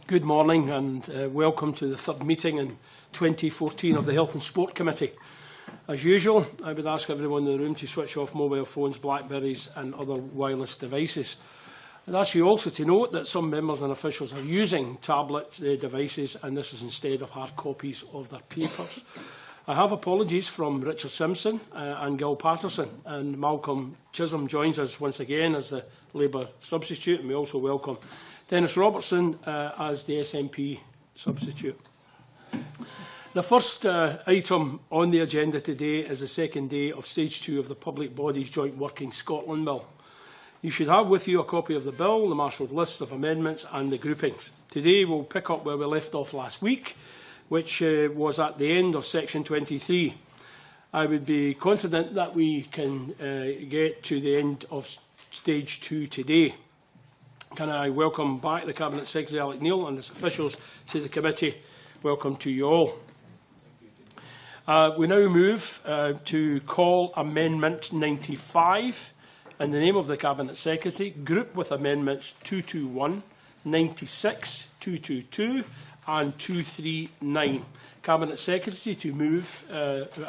Good morning and welcome to the third meeting in 2014 of the Health and Sport Committee. As usual, I would ask everyone in the room to switch off mobile phones, Blackberries and other wireless devices. I'd ask you also to note that some members and officials are using tablet devices, and this is instead of hard copies of their papers. I have apologies from Richard Simpson and Gil Patterson, and Malcolm Chisholm joins us once again as the Labour substitute, and we also welcome Dennis Robertson as the SNP substitute. The first item on the agenda today is the second day of Stage 2 of the Public Bodies Joint Working Scotland Bill. You should have with you a copy of the bill, the marshalled list of amendments and the groupings. Today we'll pick up where we left off last week, which was at the end of section 23. I would be confident that we can get to the end of stage 2 today. Can I welcome back the Cabinet Secretary Alec Neil and his officials to the committee. Welcome to you all. We now move to call Amendment 95 in the name of the Cabinet Secretary, group with Amendments 221, 96, 222 and 239. Cabinet Secretary to move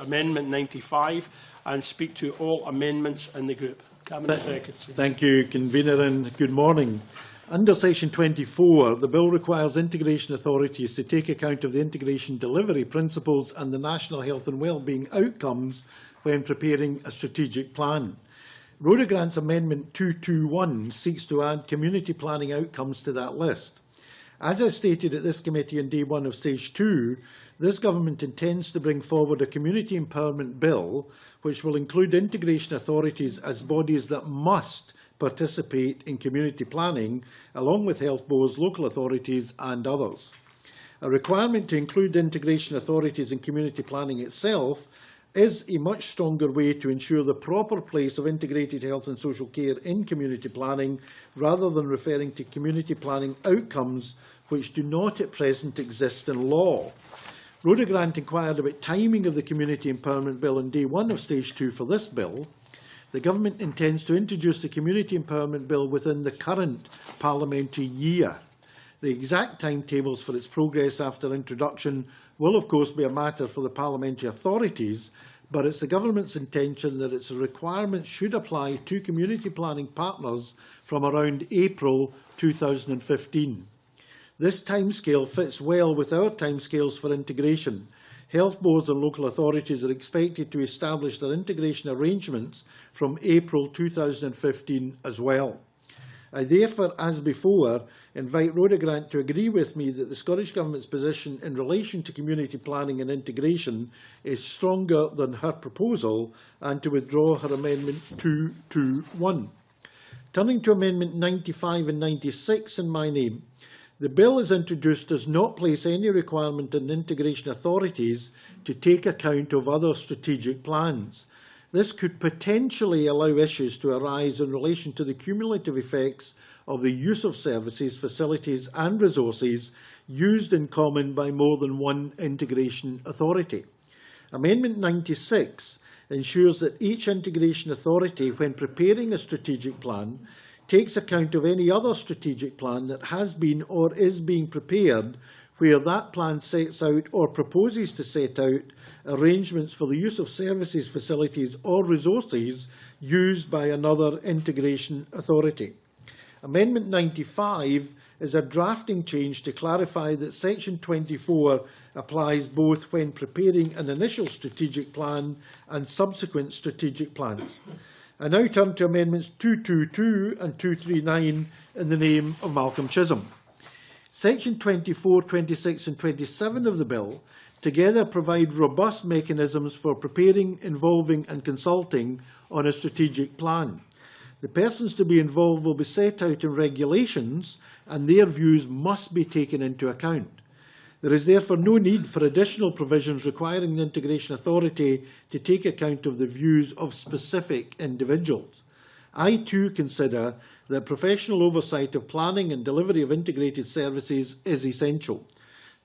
Amendment 95 and speak to all amendments in the group. Cabinet Secretary. Thank you, Convener, and good morning. Under Section 24, the Bill requires integration authorities to take account of the integration delivery principles and the national health and wellbeing outcomes when preparing a strategic plan. Rhoda Grant's Amendment 221 seeks to add community planning outcomes to that list. As I stated at this committee on day 1 of Stage 2, this government intends to bring forward a community empowerment bill which will include integration authorities as bodies that must participate in community planning, along with health boards, local authorities and others. A requirement to include integration authorities in community planning itself is a much stronger way to ensure the proper place of integrated health and social care in community planning, rather than referring to community planning outcomes which do not at present exist in law. Rhoda Grant inquired about timing of the Community Empowerment Bill on day 1 of Stage 2 for this bill. The Government intends to introduce the Community Empowerment Bill within the current parliamentary year. The exact timetables for its progress after introduction will of course be a matter for the parliamentary authorities, but it's the Government's intention that its requirements should apply to community planning partners from around April 2015. This timescale fits well with our timescales for integration. Health boards and local authorities are expected to establish their integration arrangements from April 2015 as well. I therefore, as before, invite Rhoda Grant to agree with me that the Scottish Government's position in relation to community planning and integration is stronger than her proposal, and to withdraw her Amendment 221. Turning to Amendment 95 and 96 in my name, the bill as introduced does not place any requirement on integration authorities to take account of other strategic plans. This could potentially allow issues to arise in relation to the cumulative effects of the use of services, facilities and resources used in common by more than one integration authority. Amendment 96 ensures that each integration authority, when preparing a strategic plan, takes account of any other strategic plan that has been or is being prepared where that plan sets out or proposes to set out arrangements for the use of services, facilities or resources used by another integration authority. Amendment 95 is a drafting change to clarify that Section 24 applies both when preparing an initial strategic plan and subsequent strategic plans. I now turn to Amendments 222 and 239 in the name of Malcolm Chisholm. Section 24, 26 and 27 of the bill together provide robust mechanisms for preparing, involving and consulting on a strategic plan. The persons to be involved will be set out in regulations, and their views must be taken into account. There is therefore no need for additional provisions requiring the Integration Authority to take account of the views of specific individuals. I too consider that professional oversight of planning and delivery of integrated services is essential.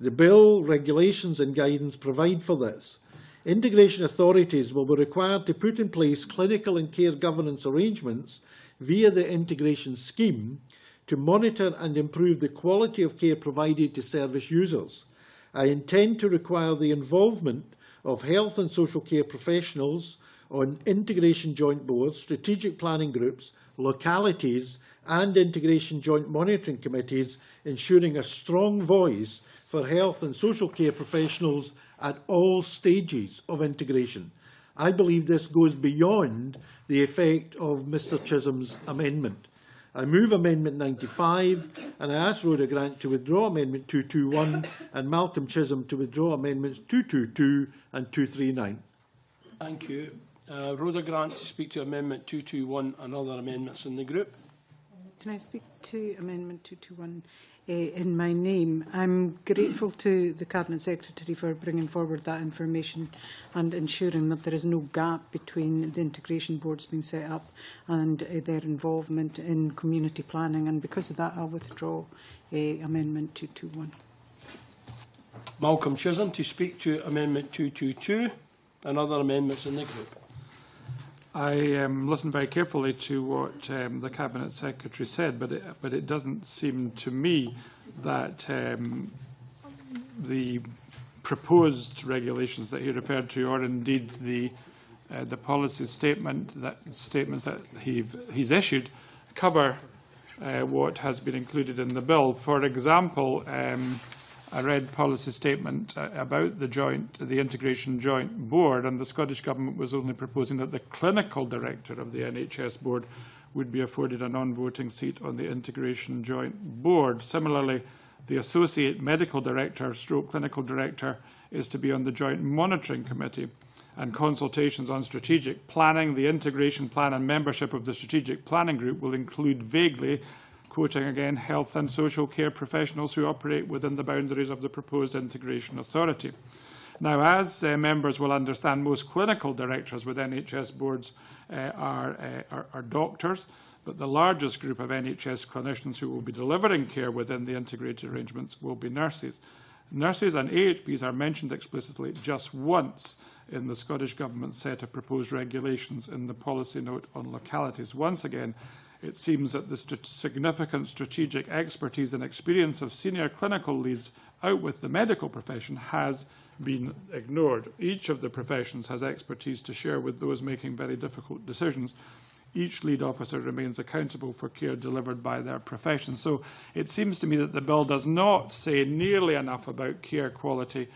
The bill, regulations and guidance provide for this. Integration authorities will be required to put in place clinical and care governance arrangements via the integration scheme to monitor and improve the quality of care provided to service users. I intend to require the involvement of health and social care professionals on integration joint boards, strategic planning groups, localities and integration joint monitoring committees, ensuring a strong voice for health and social care professionals at all stages of integration. I believe this goes beyond the effect of Mr Chisholm's amendment. I move Amendment 95 and I ask Rhoda Grant to withdraw Amendment 221 and Malcolm Chisholm to withdraw Amendments 222 and 239. Thank you. Rhoda Grant to speak to Amendment 221 and other amendments in the group. Can I speak to Amendment 221 in my name? I'm grateful to the Cabinet Secretary for bringing forward that information and ensuring that there is no gap between the integration boards being set up and their involvement in community planning. And because of that, I'll withdraw Amendment 221. Malcolm Chisholm to speak to Amendment 222 and other amendments in the group. I listened very carefully to what the Cabinet Secretary said, but it doesn't seem to me that the proposed regulations that he referred to, or indeed the policy statements that he's issued, cover what has been included in the bill. For example, I read policy statement about the Integration Joint Board, and the Scottish Government was only proposing that the clinical director of the NHS Board would be afforded a non-voting seat on the Integration Joint Board. Similarly, the Associate Medical Director / Clinical Director is to be on the Joint Monitoring Committee, and consultations on strategic planning, the integration plan and membership of the Strategic Planning Group will include vaguely, quoting again, health and social care professionals who operate within the boundaries of the proposed integration authority. Now, as members will understand, most clinical directors with NHS boards are doctors, but the largest group of NHS clinicians who will be delivering care within the integrated arrangements will be nurses. Nurses and AHPs are mentioned explicitly just once in the Scottish Government's set of proposed regulations in the policy note on localities. Once again, it seems that the significant strategic expertise and experience of senior clinical leads out with the medical profession has been ignored. Each of the professions has expertise to share with those making very difficult decisions. Each lead officer remains accountable for care delivered by their profession. So it seems to me that the bill does not say nearly enough about care quality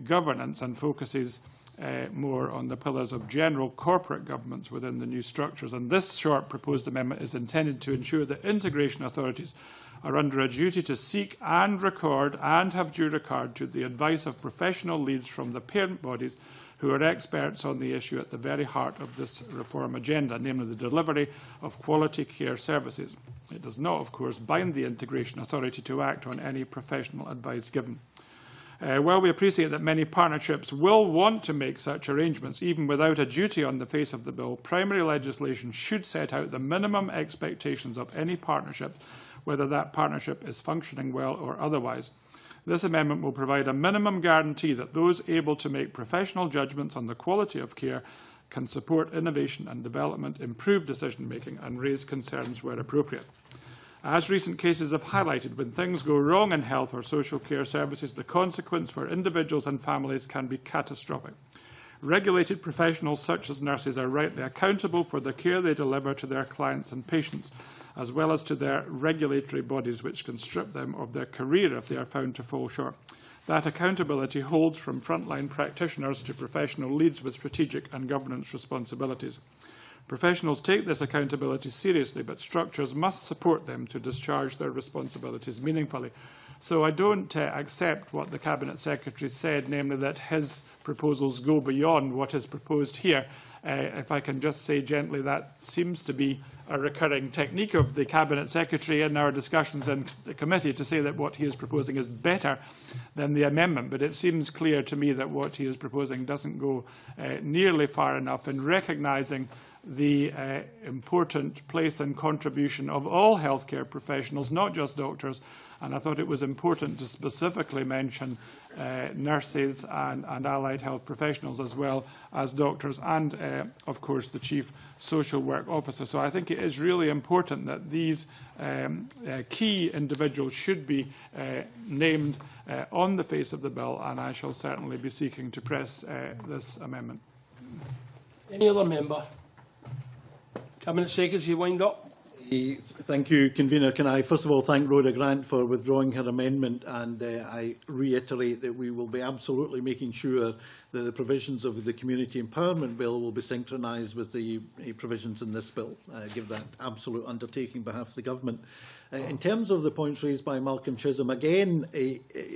governance and focuses more on the pillars of general corporate governance within the new structures. And this short proposed amendment is intended to ensure that integration authorities are under a duty to seek and record and have due regard to the advice of professional leads from the parent bodies who are experts on the issue at the very heart of this reform agenda, namely the delivery of quality care services. It does not, of course, bind the integration authority to act on any professional advice given. While we appreciate that many partnerships will want to make such arrangements, even without a duty on the face of the bill, primary legislation should set out the minimum expectations of any partnership, whether that partnership is functioning well or otherwise. This amendment will provide a minimum guarantee that those able to make professional judgments on the quality of care can support innovation and development, improve decision-making and raise concerns where appropriate. As recent cases have highlighted, when things go wrong in health or social care services, the consequence for individuals and families can be catastrophic. Regulated professionals such as nurses are rightly accountable for the care they deliver to their clients and patients, as well as to their regulatory bodies, which can strip them of their career if they are found to fall short. That accountability holds from frontline practitioners to professional leads with strategic and governance responsibilities. Professionals take this accountability seriously, but structures must support them to discharge their responsibilities meaningfully. So I don't accept what the Cabinet Secretary said, namely that his proposals go beyond what is proposed here. If I can just say gently, that seems to be a recurring technique of the Cabinet Secretary in our discussions in the committee, to say that what he is proposing is better than the amendment. But it seems clear to me that what he is proposing doesn't go nearly far enough in recognising the important place and contribution of all healthcare professionals, not just doctors. And I thought it was important to specifically mention nurses and allied health professionals, as well as doctors and, of course, the Chief Social Work Officer. So I think it is really important that these key individuals should be named on the face of the bill, and I shall certainly be seeking to press this amendment. Any other member? Cabinet Secretary, wind up. Thank you, Convener. Can I first of all thank Rhoda Grant for withdrawing her amendment, and I reiterate that we will be absolutely making sure that the provisions of the Community Empowerment Bill will be synchronised with the provisions in this bill. I give that absolute undertaking on behalf of the Government. In terms of the points raised by Malcolm Chisholm, again,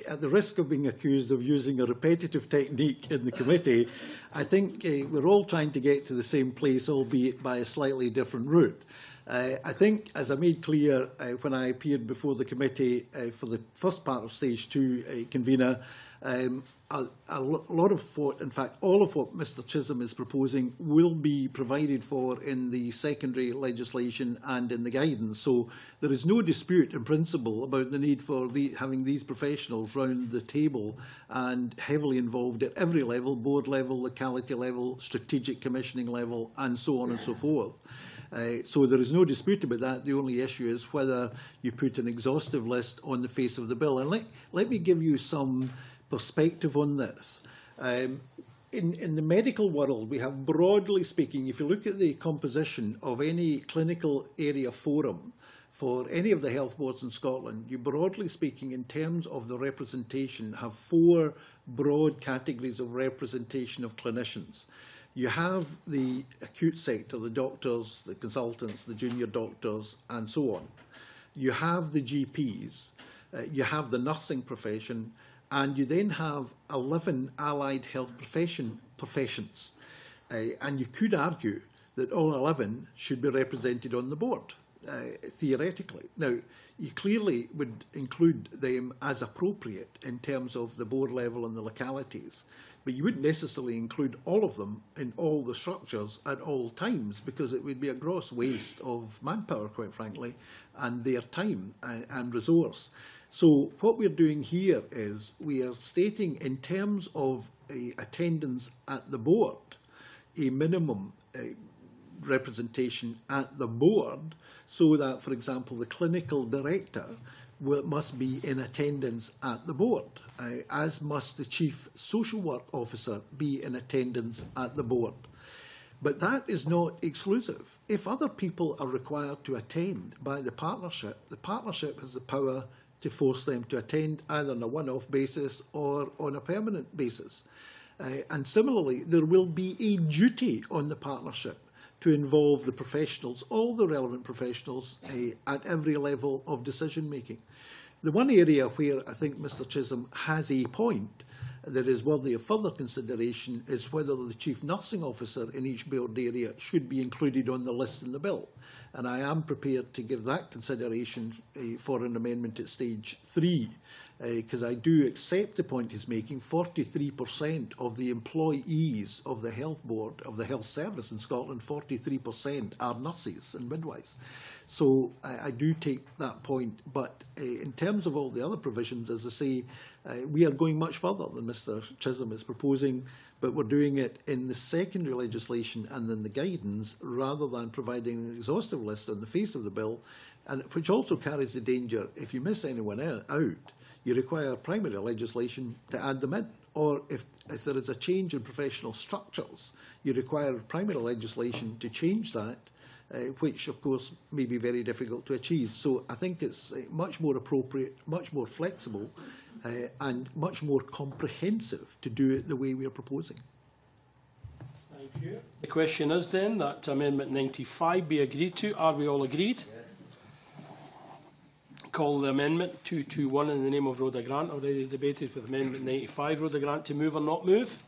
at the risk of being accused of using a repetitive technique in the committee, I think we're all trying to get to the same place, albeit by a slightly different route. I think, as I made clear when I appeared before the committee for the first part of Stage 2, Convener, a lot of what, in fact, all of what Mr Chisholm is proposing will be provided for in the secondary legislation and in the guidance. So there is no dispute in principle about the need for having these professionals round the table and heavily involved at every level, board level, locality level, strategic commissioning level, and so on and so forth. So there is no dispute about that. The only issue is whether you put an exhaustive list on the face of the bill. And let me give you some perspective on this. In the medical world, we have, broadly speaking, if you look at the composition of any clinical area forum for any of the health boards in Scotland, you, broadly speaking, in terms of the representation, have 4 broad categories of representation of clinicians. You have the acute sector, the doctors, the consultants, the junior doctors, and so on. You have the GPs, you have the nursing profession, and you then have 11 allied health professions. And you could argue that all 11 should be represented on the board, theoretically. Now, you clearly would include them as appropriate in terms of the board level and the localities, but you wouldn't necessarily include all of them in all the structures at all times, because it would be a gross waste of manpower, quite frankly, and their time and resource. So what we're doing here is we are stating, in terms of attendance at the board, a minimum representation at the board, so that, for example, the clinical director must be in attendance at the board, as must the Chief Social Work Officer be in attendance at the board. But that is not exclusive. If other people are required to attend by the partnership has the power to force them to attend either on a one-off basis or on a permanent basis. And similarly, there will be a duty on the partnership to involve the professionals, all the relevant professionals, at every level of decision-making. The one area where I think Mr Chisholm has a point that is worthy of further consideration is whether the Chief Nursing Officer in each board area should be included on the list in the bill. And I am prepared to give that consideration for an amendment at Stage 3, because I do accept the point he's making. 43% of the employees of the health board, of the health service in Scotland, 43% are nurses and midwives. So I do take that point. But in terms of all the other provisions, as I say, we are going much further than Mr Chisholm is proposing, but we're doing it in the secondary legislation and in the guidance, rather than providing an exhaustive list on the face of the bill, and which also carries the danger, if you miss anyone out, you require primary legislation to add them in. Or if there is a change in professional structures, you require primary legislation to change that, which, of course, may be very difficult to achieve. So I think it's much more appropriate, much more flexible, and much more comprehensive to do it the way we are proposing. Thank you. The question is then that Amendment 95 be agreed to. Are we all agreed? Yes. Call the amendment 221 in the name of Rhoda Grant, already debated with Amendment 95. Rhoda Grant to move or not move?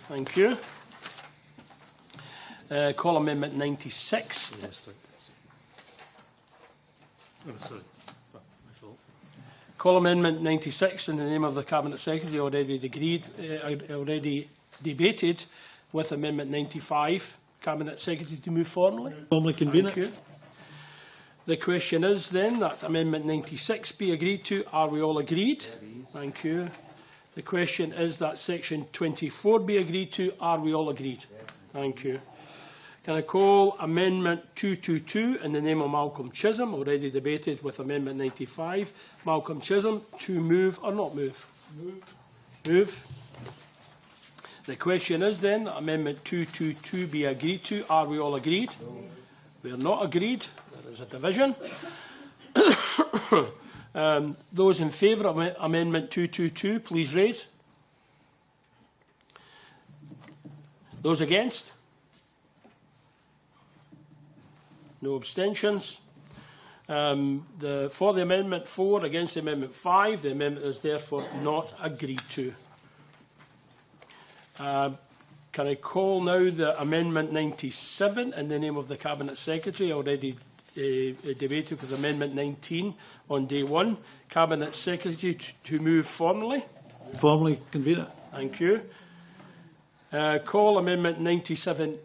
Thank you. Call Amendment 96. Yes, oh, sorry. My fault. Call Amendment 96 in the name of the Cabinet Secretary, already debated with Amendment 95. Cabinet Secretary to move formally. Formally convene Thank it. you. The question is then that Amendment 96 be agreed to. Are we all agreed? Thank you. The question is that Section 24 be agreed to. Are we all agreed? Thank you. Can I call Amendment 222 in the name of Malcolm Chisholm, already debated with Amendment 95. Malcolm Chisholm, to move or not move? Move. The question is then that Amendment 222 be agreed to. Are we all agreed? We are not agreed. There is a division. Those in favour of Amendment 222, please raise. Those against? No abstentions. For the Amendment 4, against the Amendment 5, the amendment is therefore not agreed to. Can I call now the Amendment 97 in the name of the Cabinet Secretary, already debated with Amendment 19 on day one. Cabinet Secretary to move formally. Formally convene it. Thank you. Call Amendment 97A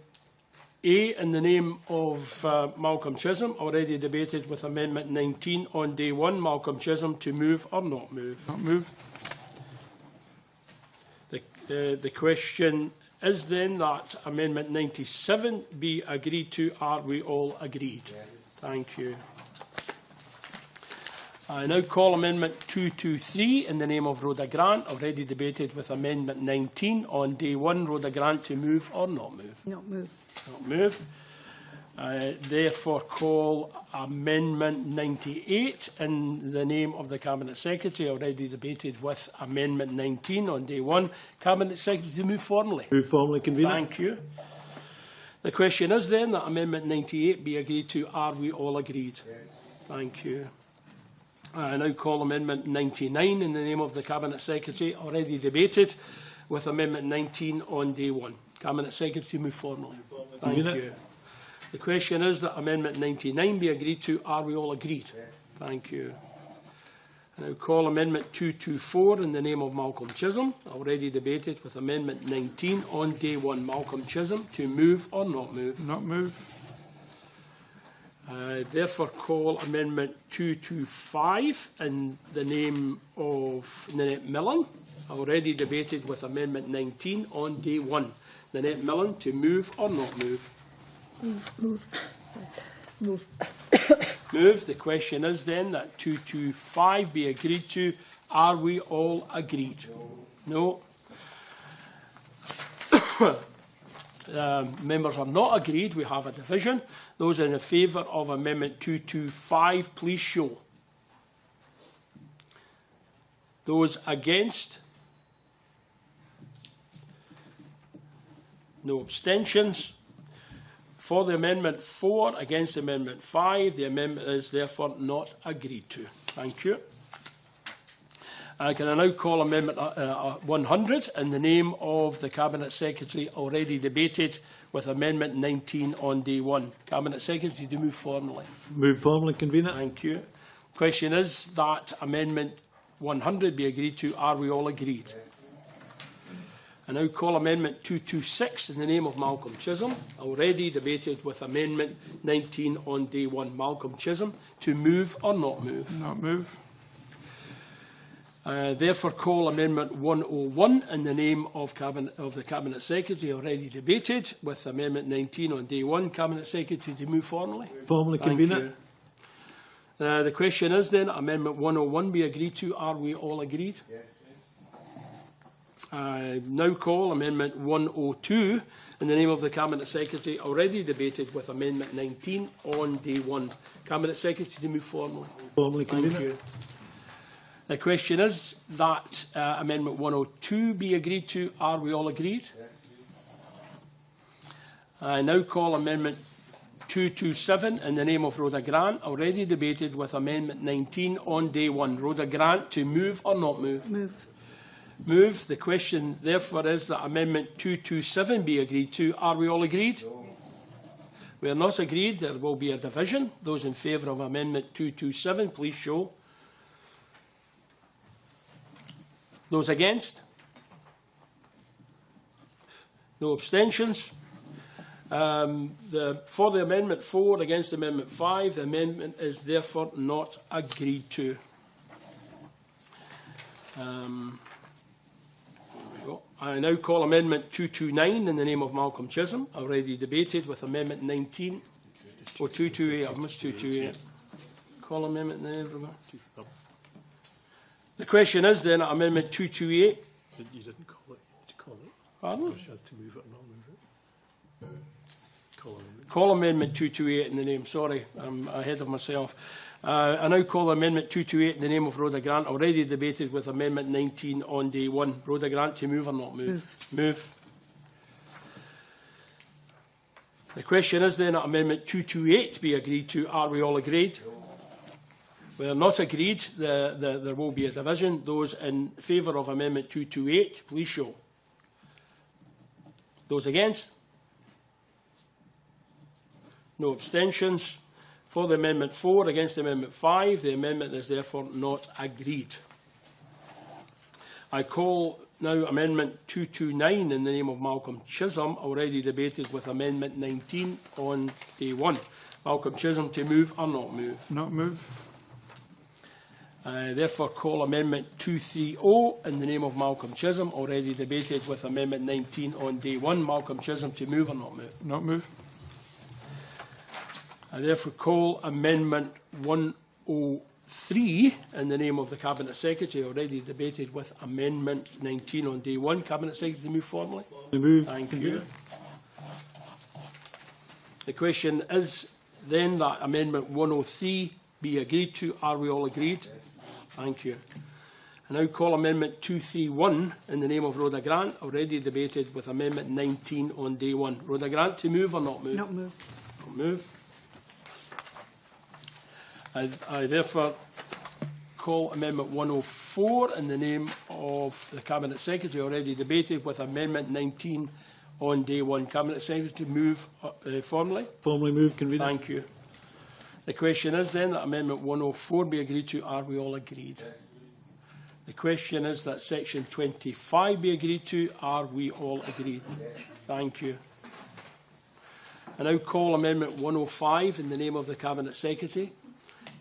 in the name of Malcolm Chisholm, already debated with Amendment 19 on day one. Malcolm Chisholm, to move or not move? Not move. The question is then that Amendment 97 be agreed to. Are we all agreed? Yes. Thank you. I now call Amendment 223 in the name of Rhoda Grant, already debated with Amendment 19 on day one. Rhoda Grant, to move or not move? Not move. Not move. Therefore call Amendment 98 in the name of the Cabinet Secretary, already debated with Amendment 19 on day one. Cabinet Secretary to move formally. Move formally convene it. Thank you. The question is then that Amendment 98 be agreed to. Are we all agreed? Yes. Thank you. I now call Amendment 99 in the name of the Cabinet Secretary, already debated with Amendment 19 on day one. Cabinet Secretary to move formally. Thank you. The question is that Amendment 99 be agreed to. Are we all agreed? Yes. Thank you. I now call Amendment 224 in the name of Malcolm Chisholm, already debated with Amendment 19 on day one. Malcolm Chisholm, to move or not move? Not move. Therefore call Amendment 225 in the name of Nanette Millen, already debated with Amendment 19 on day one. Nanette Millen, to move or not move? Move. Sorry. Move. Move. The question is then that 225 be agreed to. Are we all agreed? No. Members are not agreed. We have a division. Those in favour of Amendment 225, please show. Those against? No abstentions. For the Amendment 4, against Amendment 5, the amendment is therefore not agreed to. Thank you. Can I now call Amendment 100 in the name of the Cabinet Secretary, already debated with Amendment 19 on day one. Cabinet Secretary to move formally. Move formally convene it. Thank you. Question is that Amendment 100 be agreed to. Are we all agreed? I now call Amendment 226 in the name of Malcolm Chisholm, already debated with Amendment 19 on day one. Malcolm Chisholm, to move or not move? Not move. Therefore call Amendment 101 in the name of the Cabinet Secretary, already debated with Amendment 19 on day one. Cabinet Secretary to move formally. Formally convene it. The question is then, Amendment 101 be agreed to. Are we all agreed? Yes. Now call Amendment 102 in the name of the Cabinet Secretary, already debated with Amendment 19 on day one. Cabinet Secretary to move formally. Formally convene Thank it. you. The question is that Amendment 102 be agreed to. Are we all agreed? Yes. I now call Amendment 227 in the name of Rhoda Grant, already debated with Amendment 19 on day one. Rhoda Grant, to move or not move? Move. Move. The question, therefore, is that Amendment 227 be agreed to. Are we all agreed? No. We are not agreed. There will be a division. Those in favour of Amendment 227, please show. Those against? No abstentions. For the Amendment 4 against Amendment 5, the amendment is therefore not agreed to. I now call Amendment 229 in the name of Malcolm Chisholm, already debated with Amendment 19. Oh, 228, I've missed 228. Call Amendment in the name of... The question is then at Amendment 228. You didn't call it. Did you call it? Pardon? She has to move it or not move it. Call Amendment 228 in the name. Sorry, I'm ahead of myself. I now call Amendment 228 in the name of Rhoda Grant, already debated with Amendment 19 on day one. Rhoda Grant, to move or not move? Move. The question is then that Amendment 228 be agreed to. Are we all agreed? We are not agreed. There will be a division. Those in favour of Amendment 228, please show. Those against? No abstentions. For the Amendment 4 against Amendment 5, the amendment is therefore not agreed. I call now Amendment 229 in the name of Malcolm Chisholm, already debated with Amendment 19 on day one. Malcolm Chisholm, to move or not move? Not move. I therefore call Amendment 230 in the name of Malcolm Chisholm, already debated with Amendment 19 on day one. Malcolm Chisholm, to move or not move? Not move. I therefore call Amendment 103 in the name of the Cabinet Secretary, already debated with Amendment 19 on day one. Cabinet Secretary, to move formally. Move. Thank you. The question is then that Amendment 103 be agreed to. Are we all agreed? Thank you. I now call Amendment 231 in the name of Rhoda Grant, already debated with Amendment 19 on day one. Rhoda Grant, to move or not move? Not move. Not move. I therefore call Amendment 104 in the name of the Cabinet Secretary, already debated with Amendment 19 on day one. Cabinet Secretary, to move formally. Formally move, Convener. Thank you. The question is then that Amendment 104 be agreed to. Are we all agreed? The question is that Section 25 be agreed to. Are we all agreed? Thank you. I now call Amendment 105 in the name of the Cabinet Secretary,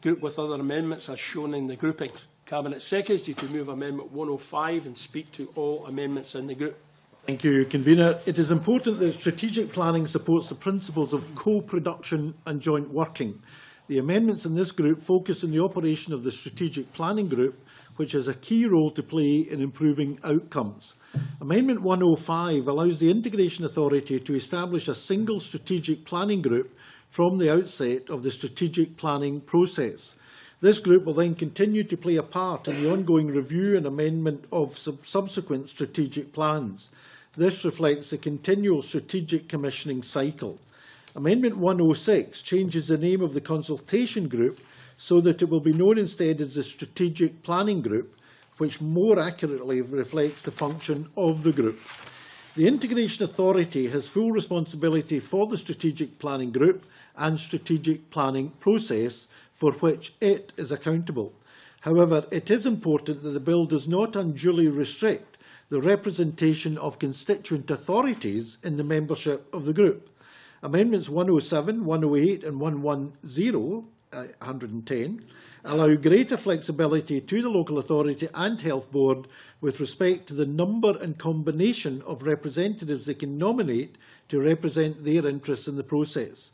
grouped with other amendments as shown in the groupings. Cabinet Secretary, to move Amendment 105 and speak to all amendments in the group. Thank you, Convener. It is important that strategic planning supports the principles of co-production and joint working. The amendments in this group focus on the operation of the strategic planning group, which has a key role to play in improving outcomes. Amendment 105 allows the Integration Authority to establish a single strategic planning group from the outset of the strategic planning process. This group will then continue to play a part in the ongoing review and amendment of subsequent strategic plans. This reflects a continual strategic commissioning cycle. Amendment 106 changes the name of the consultation group so that it will be known instead as the Strategic Planning Group, which more accurately reflects the function of the group. The Integration Authority has full responsibility for the Strategic Planning Group and strategic planning process for which it is accountable. However, it is important that the bill does not unduly restrict the representation of constituent authorities in the membership of the group. Amendments 107, 108 and 110 allow greater flexibility to the local authority and health board with respect to the number and combination of representatives they can nominate to represent their interests in the process.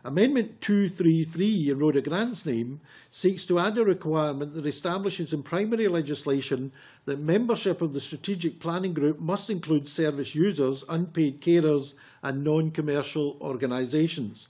Amendment 233 in Rhoda Grant's name seeks to add a requirement that establishes in primary legislation that membership of the Strategic Planning Group must include service users, unpaid carers and non-commercial organisations.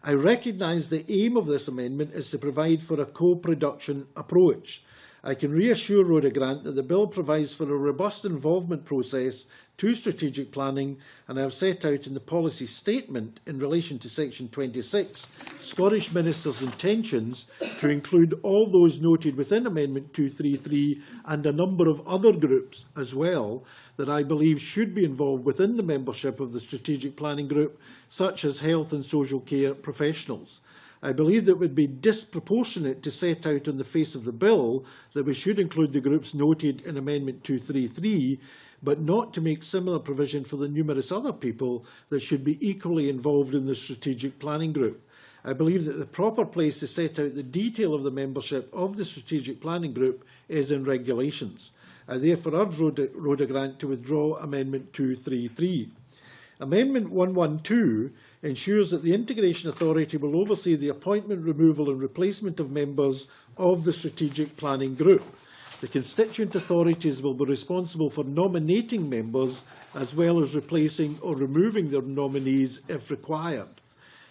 I recognise the aim of this amendment is to provide for a co-production approach. I can reassure Rhoda Grant that the bill provides for a robust involvement process to strategic planning, and I have set out in the policy statement in relation to Section 26 Scottish Ministers' intentions to include all those noted within Amendment 233 and a number of other groups as well that I believe should be involved within the membership of the Strategic Planning Group, such as health and social care professionals. I believe that it would be disproportionate to set out on the face of the bill that we should include the groups noted in Amendment 233, but not to make similar provision for the numerous other people that should be equally involved in the strategic planning group. I believe that the proper place to set out the detail of the membership of the strategic planning group is in regulations. I therefore urge Rhoda Grant to withdraw Amendment 233. Amendment 112 ensures that the Integration Authority will oversee the appointment, removal and replacement of members of the strategic planning group. The constituent authorities will be responsible for nominating members as well as replacing or removing their nominees if required.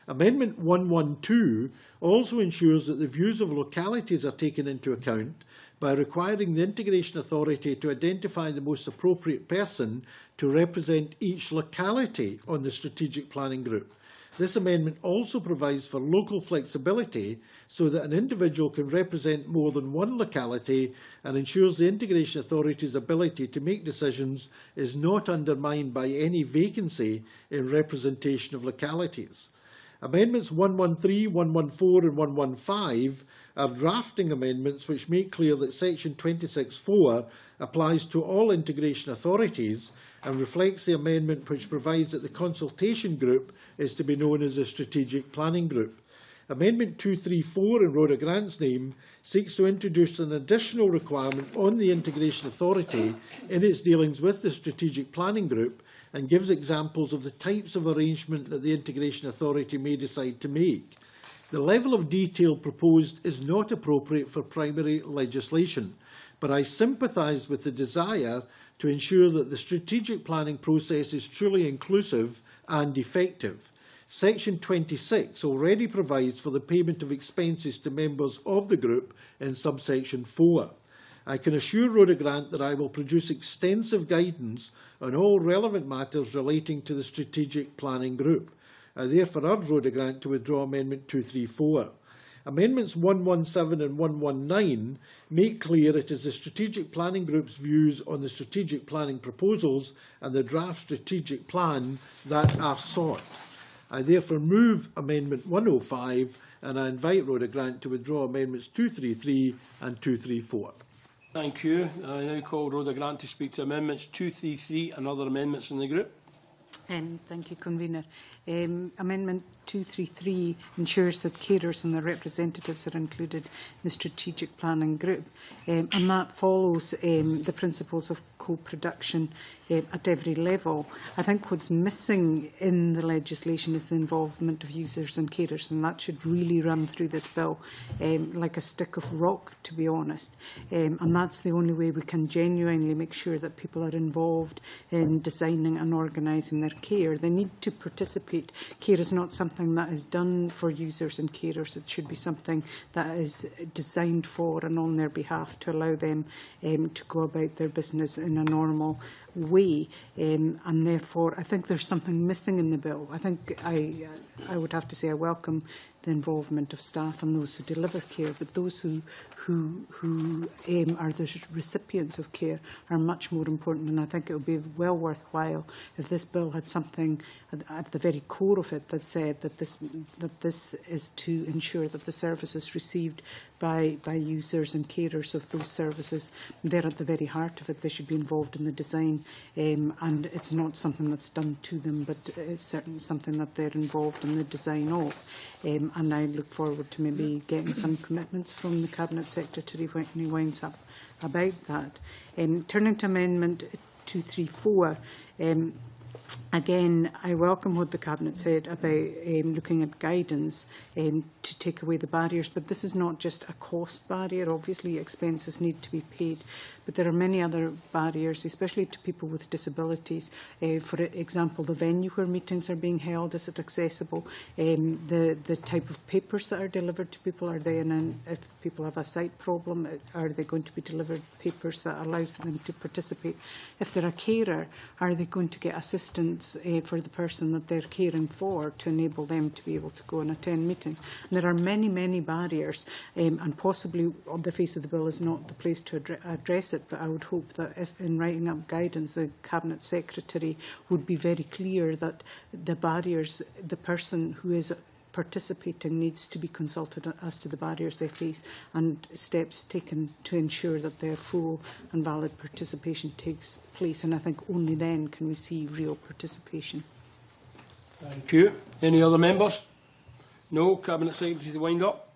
Amendment 112 also ensures that the views of localities are taken into account by requiring the Integration Authority to identify the most appropriate person to represent each locality on the strategic planning group. This amendment also provides for local flexibility so that an individual can represent more than one locality and ensures the Integration Authority's ability to make decisions is not undermined by any vacancy in representation of localities. Amendments 113, 114 and 115 are drafting amendments which make clear that Section 26(4) applies to all integration authorities and reflects the amendment which provides that the consultation group is to be known as a strategic planning group. Amendment 234 in Rhoda Grant's name seeks to introduce an additional requirement on the Integration Authority in its dealings with the strategic planning group and gives examples of the types of arrangement that the Integration Authority may decide to make. The level of detail proposed is not appropriate for primary legislation, but I sympathise with the desire to ensure that the strategic planning process is truly inclusive and effective. Section 26 already provides for the payment of expenses to members of the group in subsection 4. I can assure Rhoda Grant that I will produce extensive guidance on all relevant matters relating to the strategic planning group. I therefore urge Rhoda Grant to withdraw Amendment 234. Amendments 117 and 119 make clear it is the strategic planning group's views on the strategic planning proposals and the draft strategic plan that are sought. I therefore move Amendment 105 and I invite Rhoda Grant to withdraw Amendments 233 and 234. Thank you. I now call Rhoda Grant to speak to Amendments 233 and other amendments in the group. Thank you, Convener. Amendment 233 ensures that carers and their representatives are included in the strategic planning group, and that follows the principles of co-production at every level. I think what's missing in the legislation is the involvement of users and carers, and that should really run through this bill like a stick of rock, to be honest. And that's the only way we can genuinely make sure that people are involved in designing and organising their care. They need to participate. Care is not something that is done for users and carers. It should be something that is designed for and on their behalf to allow them to go about their business in a normal way, and therefore I think there's something missing in the bill. I think I would have to say I welcome the involvement of staff and those who deliver care, but those who are the recipients of care are much more important, and I think it would be well worthwhile if this bill had something at the very core of it that said that this is to ensure that the services received by users and carers of those services, they're at the very heart of it. They should be involved in the design, and it's not something that's done to them, but it's certainly something that they're involved in the design of. And I look forward to maybe getting some commitments from the Cabinet Secretary when he winds up about that. Turning to Amendment 234, again, I welcome what the Cabinet said about looking at guidance to take away the barriers, but this is not just a cost barrier. Obviously, expenses need to be paid, but there are many other barriers, especially to people with disabilities. For example, the venue where meetings are being held, is it accessible? The type of papers that are delivered to people, are they if people have a sight problem, are they going to be delivered papers that allows them to participate? If they're a carer, are they going to get assistance for the person that they're caring for to enable them to be able to go and attend meetings? And there are many, many barriers, and possibly on the face of the bill is not the place to address it, but I would hope that if in writing up guidance the Cabinet Secretary would be very clear that the barriers, the person who is participating needs to be consulted as to the barriers they face and steps taken to ensure that their full and valid participation takes place. And I think only then can we see real participation. Thank you. Any other members? No? Cabinet Secretary to wind up?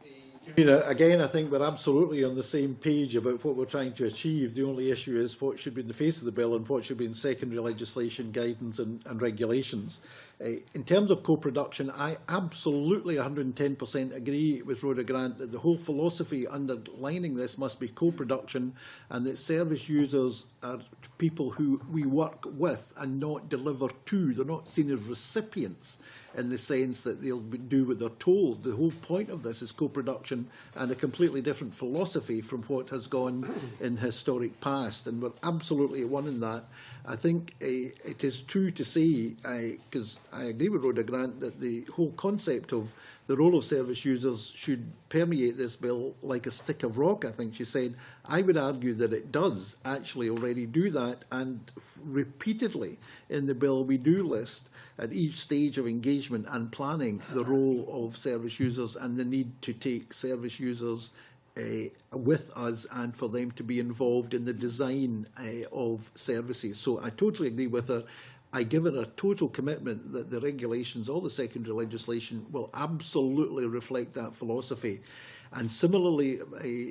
Again, I think we're absolutely on the same page about what we're trying to achieve. The only issue is what should be in the face of the bill and what should be in secondary legislation, guidance and regulations. In terms of co-production, I absolutely 110% agree with Rhoda Grant that the whole philosophy underlining this must be co-production, and that service users are people who we work with and not deliver to. They're not seen as recipients in the sense that they'll do what they're told. The whole point of this is co-production and a completely different philosophy from what has gone in historic past, and we're absolutely at one in that. I think it is true to say, because I agree with Rhoda Grant, that the whole concept of the role of service users should permeate this bill like a stick of rock, I think she said. I would argue that it does actually already do that, and repeatedly in the bill we do list at each stage of engagement and planning the role of service users and the need to take service users with us and for them to be involved in the design of services. So I totally agree with her. I give her a total commitment that the regulations, all the secondary legislation, will absolutely reflect that philosophy. And similarly,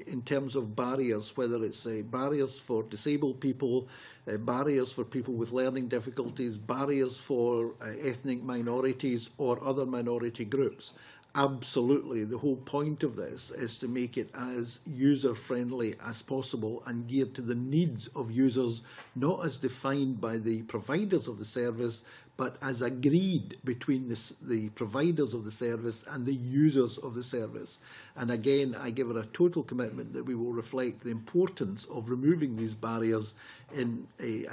in terms of barriers, whether it's barriers for disabled people, barriers for people with learning difficulties, barriers for ethnic minorities or other minority groups, absolutely, the whole point of this is to make it as user-friendly as possible and geared to the needs of users, not as defined by the providers of the service, but as agreed between the providers of the service and the users of the service. And again, I give her a total commitment that we will reflect the importance of removing these barriers and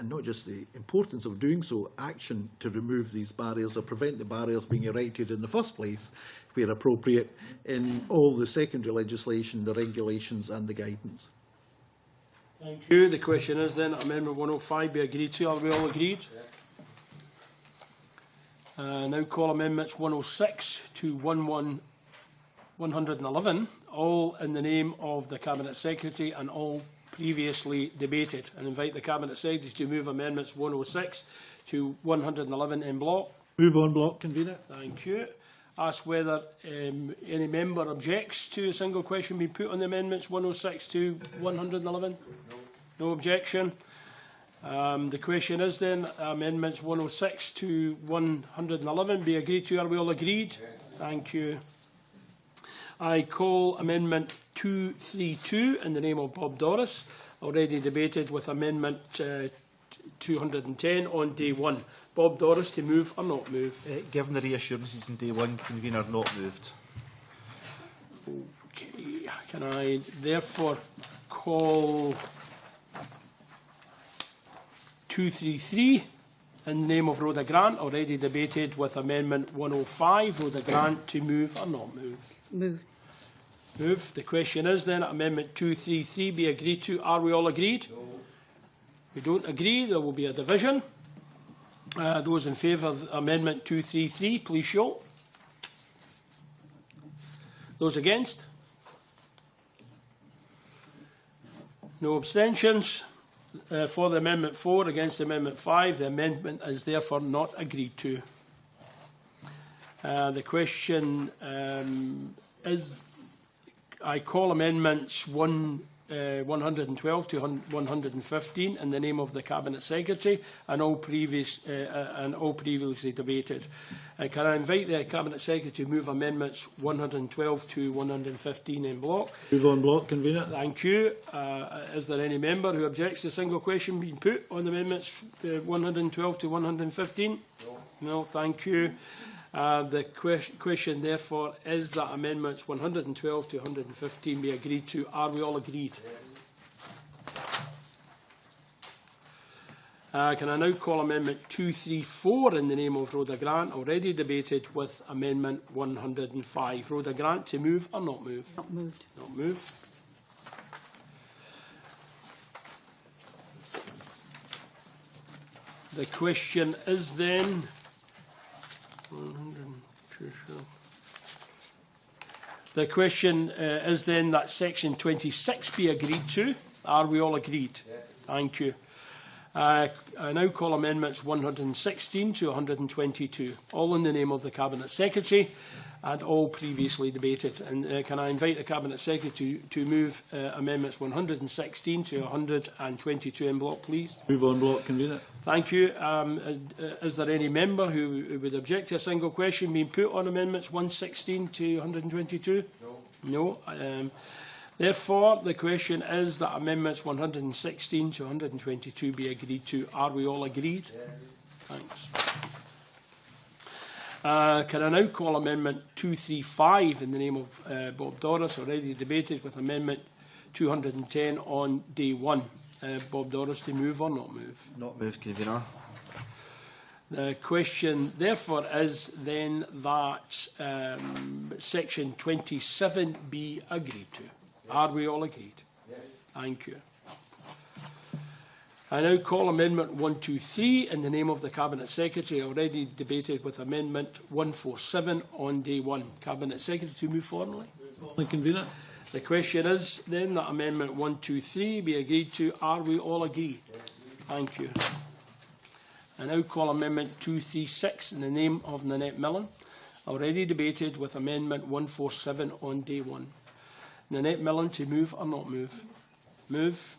not just the importance of doing so, action to remove these barriers or prevent the barriers being erected in the first place, where appropriate, in all the secondary legislation, the regulations and the guidance. Thank you. The question is then, Amendment 105 be agreed to. Are we all agreed? Yeah. Now call Amendments 106 to 111, all in the name of the Cabinet Secretary and all previously debated, and invite the Cabinet Secretary to move Amendments 106 to 111 in block. Move on block, Convener. Thank you. Ask whether any member objects to a single question being put on the Amendments 106 to 111. No objection. The question is then, Amendments 106 to 111 be agreed to. Are we all agreed? Yes. Thank you. I call Amendment 232 in the name of Bob Doris, already debated with Amendment 210 on day one. Bob Doris, to move or not move? Given the reassurances in day one, Convener, not moved. Okay. Can I therefore call 233 in the name of Rhoda Grant, already debated with Amendment 105. Rhoda Grant, to move or not move? Move. Move. The question is then, Amendment 233 be agreed to. Are we all agreed? No. We don't agree. There will be a division. Those in favour of Amendment 233, please show. Those against? No abstentions. For the Amendment 4, against Amendment 5, the amendment is therefore not agreed to. The question is, I call Amendments 112 to 115 in the name of the Cabinet Secretary and all previously debated. Can I invite the Cabinet Secretary to move Amendments 112 to 115 in block? Move on block, Convener. Thank you. Is there any member who objects to a single question being put on Amendments 112 to 115? No. No, thank you. The question, therefore, is that Amendments 112 to 115 be agreed to. Are we all agreed? Can I now call Amendment 234 in the name of Rhoda Grant, already debated with Amendment 105. Rhoda Grant, to move or not move? Not moved. Not move. The question is then... The question is then that section 26 be agreed to. Are we all agreed? Yes. Thank you. I now call amendments 116 to 122, all in the name of the Cabinet Secretary and all previously debated. And can I invite the Cabinet Secretary to move amendments 116 to 122 in block, please? Move on block, convener. Thank you. Is there any member who would object to a single question being put on amendments 116 to 122? No. No. Therefore, the question is that amendments 116 to 122 be agreed to. Are we all agreed? Yes. Thanks. Can I now call amendment 235 in the name of Bob Doris, already debated, with amendment 210 on day one. Bob Doris, to move or not move? Not move, convener. The question, therefore, is then that section 27 be agreed to. Are we all agreed? Yes. Thank you. I now call amendment 123 in the name of the Cabinet Secretary, already debated, with amendment 147 on day one. Cabinet Secretary, to move formally. Convener. The question is then that amendment 123 be agreed to. Are we all agreed? Yes. Thank you. I now call amendment 236 in the name of Nanette Millen, already debated, with amendment 147 on day one. Nanette Millen, to move or not move? Move.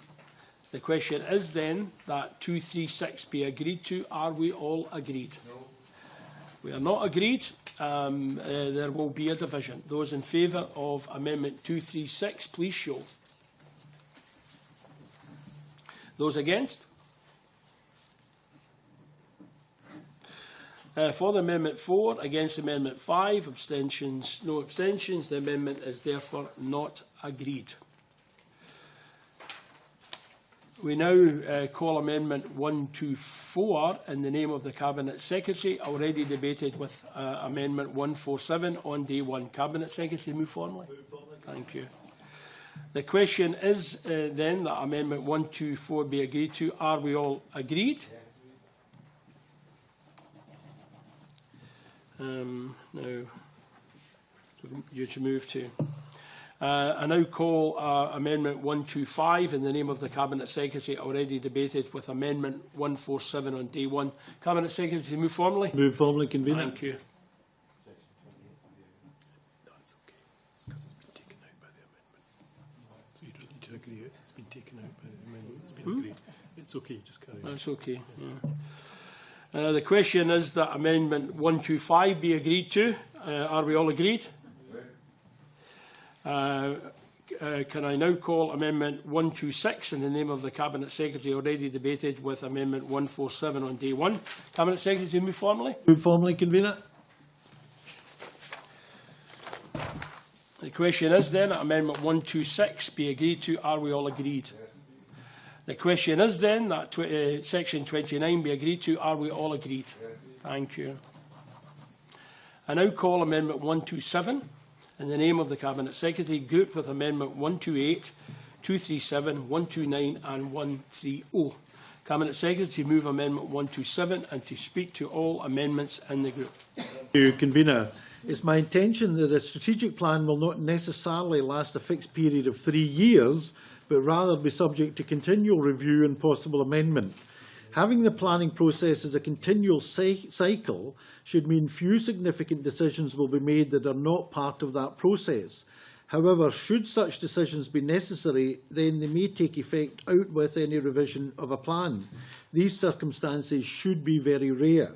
The question is then that 236 be agreed to. Are we all agreed? No. We are not agreed. There will be a division. Those in favour of amendment 236, please show. Those against? For the Amendment 4, against Amendment 5, abstentions, no abstentions. The amendment is therefore not agreed. We now call Amendment 124 in the name of the Cabinet Secretary, already debated, with Amendment 147 on day one. Cabinet Secretary, move formally. Thank you. The question is then that Amendment 124 be agreed to. Are we all agreed? Yes. Now, you should move to. I now call Amendment 125 in the name of the Cabinet Secretary, already debated, with Amendment 147 on day one. Cabinet Secretary, to move formally. Move formally, convener. Thank you. That's okay. It's because it's been taken out by the amendment. So you don't need to agree. It's been taken out by the amendment. It's been agreed. It's okay. Just carry on. That's okay. Yeah. The question is that Amendment 125 be agreed to. Are we all agreed? Can I now call Amendment 126 in the name of the Cabinet Secretary, already debated, with Amendment 147 on day one. Cabinet Secretary, to move formally. Move formally, convener. The question is then that Amendment 126 be agreed to. Are we all agreed? Yes. The question is then that Section 29 be agreed to. Are we all agreed? Yes. Thank you. I now call Amendment 127 in the name of the Cabinet Secretary, grouped with Amendment 128, 237, 129 and 130. Cabinet Secretary, to move Amendment 127 and to speak to all amendments in the group. Thank you, convener. It's my intention that a strategic plan will not necessarily last a fixed period of 3 years, but rather be subject to continual review and possible amendment. Having the planning process as a continual cycle should mean few significant decisions will be made that are not part of that process. However, should such decisions be necessary, then they may take effect out with any revision of a plan. These circumstances should be very rare.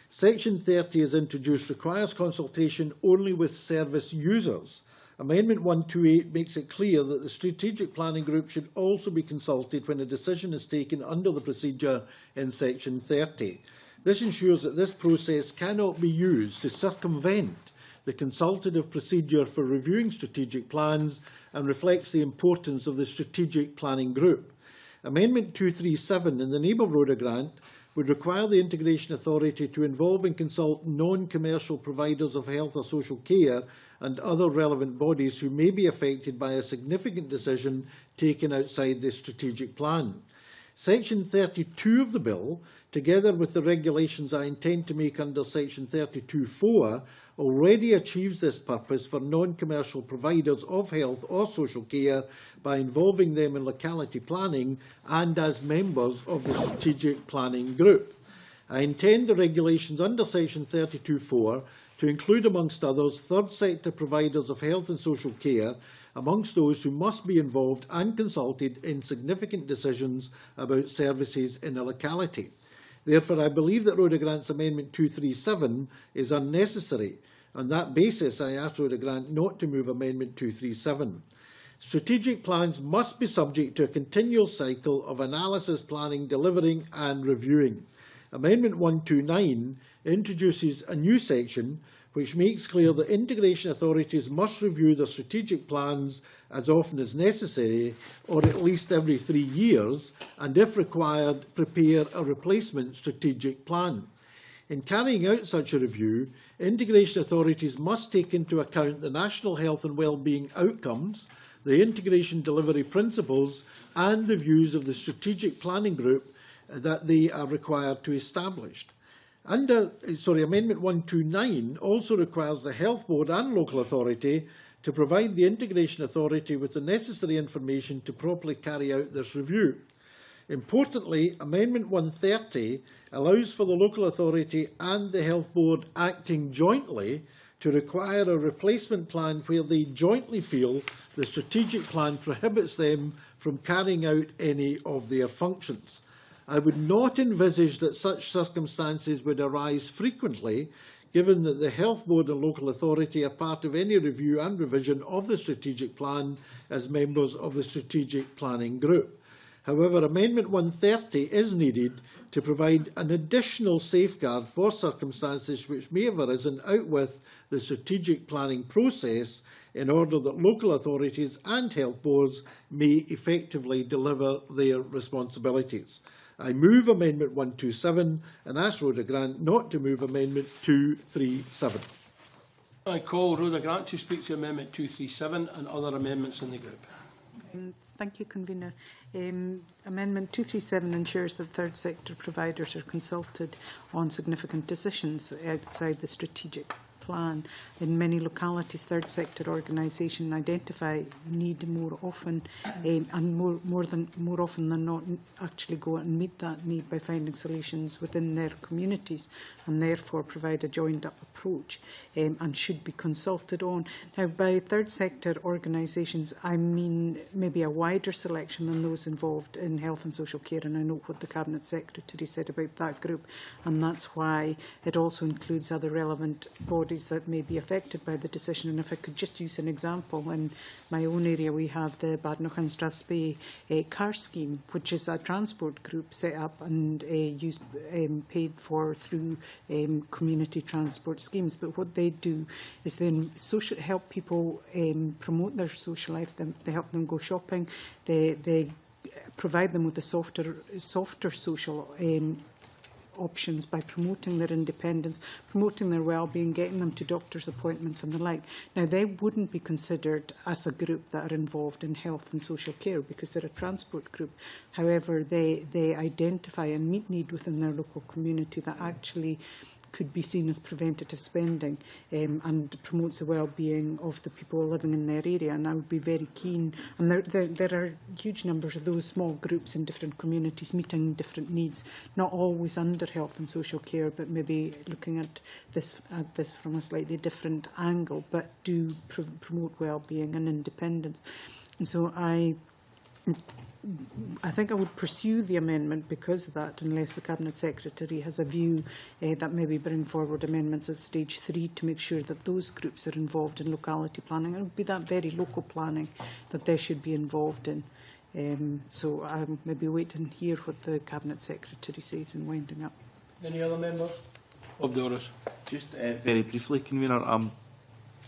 Section 30, as introduced, requires consultation only with service users. Amendment 128 makes it clear that the Strategic Planning Group should also be consulted when a decision is taken under the procedure in Section 30. This ensures that this process cannot be used to circumvent the consultative procedure for reviewing strategic plans and reflects the importance of the Strategic Planning Group. Amendment 237, in the name of Rhoda Grant, would require the Integration Authority to involve and consult non-commercial providers of health or social care and other relevant bodies who may be affected by a significant decision taken outside the strategic plan. Section 32 of the bill, together with the regulations I intend to make under Section 32(4), already achieves this purpose for non-commercial providers of health or social care by involving them in locality planning and as members of the strategic planning group. I intend the regulations under section 32(4) to include, amongst others, third sector providers of health and social care, amongst those who must be involved and consulted in significant decisions about services in a locality. Therefore, I believe that Rhoda Grant's Amendment 237 is unnecessary. On that basis, I ask Rhoda Grant not to move Amendment 237. Strategic plans must be subject to a continual cycle of analysis, planning, delivering and reviewing. Amendment 129 introduces a new section which makes clear that integration authorities must review their strategic plans as often as necessary, or at least every 3 years, and if required, prepare a replacement strategic plan. In carrying out such a review, integration authorities must take into account the national health and wellbeing outcomes, the integration delivery principles, and the views of the strategic planning group that they are required to establish. Amendment 129 also requires the Health Board and local authority to provide the integration authority with the necessary information to properly carry out this review. Importantly, Amendment 130 allows for the local authority and the Health Board acting jointly to require a replacement plan where they jointly feel the strategic plan prohibits them from carrying out any of their functions. I would not envisage that such circumstances would arise frequently, given that the Health Board and local authority are part of any review and revision of the strategic plan as members of the strategic planning group. However, Amendment 130 is needed to provide an additional safeguard for circumstances which may have arisen out with the strategic planning process, in order that local authorities and health boards may effectively deliver their responsibilities. I move Amendment 127 and ask Rhoda Grant not to move Amendment 237. I call Rhoda Grant to speak to Amendment 237 and other amendments in the group. Thank you, Convener. Amendment 237 ensures that third sector providers are consulted on significant decisions outside the strategic plan. In many localities, third sector organisations identify need more often, and more often than not, actually go out and meet that need by finding solutions within their communities, and therefore provide a joined-up approach, and should be consulted on. Now, by third sector organisations, I mean maybe a wider selection than those involved in health and social care, and I know what the Cabinet Secretary said about that group, and that's why it also includes other relevant bodies that may be affected by the decision. And if I could just use an example, in my own area we have the Badenoch and Strathspey car scheme, which is a transport group set up and paid for through community transport schemes. But what they do is then help people promote their social life. They help them go shopping. They provide them with a softer social options by promoting their independence, promoting their well-being, getting them to doctor's appointments and the like. Now, they wouldn't be considered as a group that are involved in health and social care because they're a transport group. However, they identify and meet need within their local community that actually could be seen as preventative spending, and promotes the well-being of the people living in their area. And I would be very keen, and there are huge numbers of those small groups in different communities meeting different needs, not always under health and social care, but maybe looking at this from a slightly different angle, but do promote well-being and independence. And so I think I would pursue the amendment because of that, unless the Cabinet Secretary has a view that maybe bring forward amendments at stage 3 to make sure that those groups are involved in locality planning. And it would be that very local planning that they should be involved in. So I'll maybe wait and hear what the Cabinet Secretary says in winding up. Any other members? Bob Doris. Just very briefly, Convener, I'm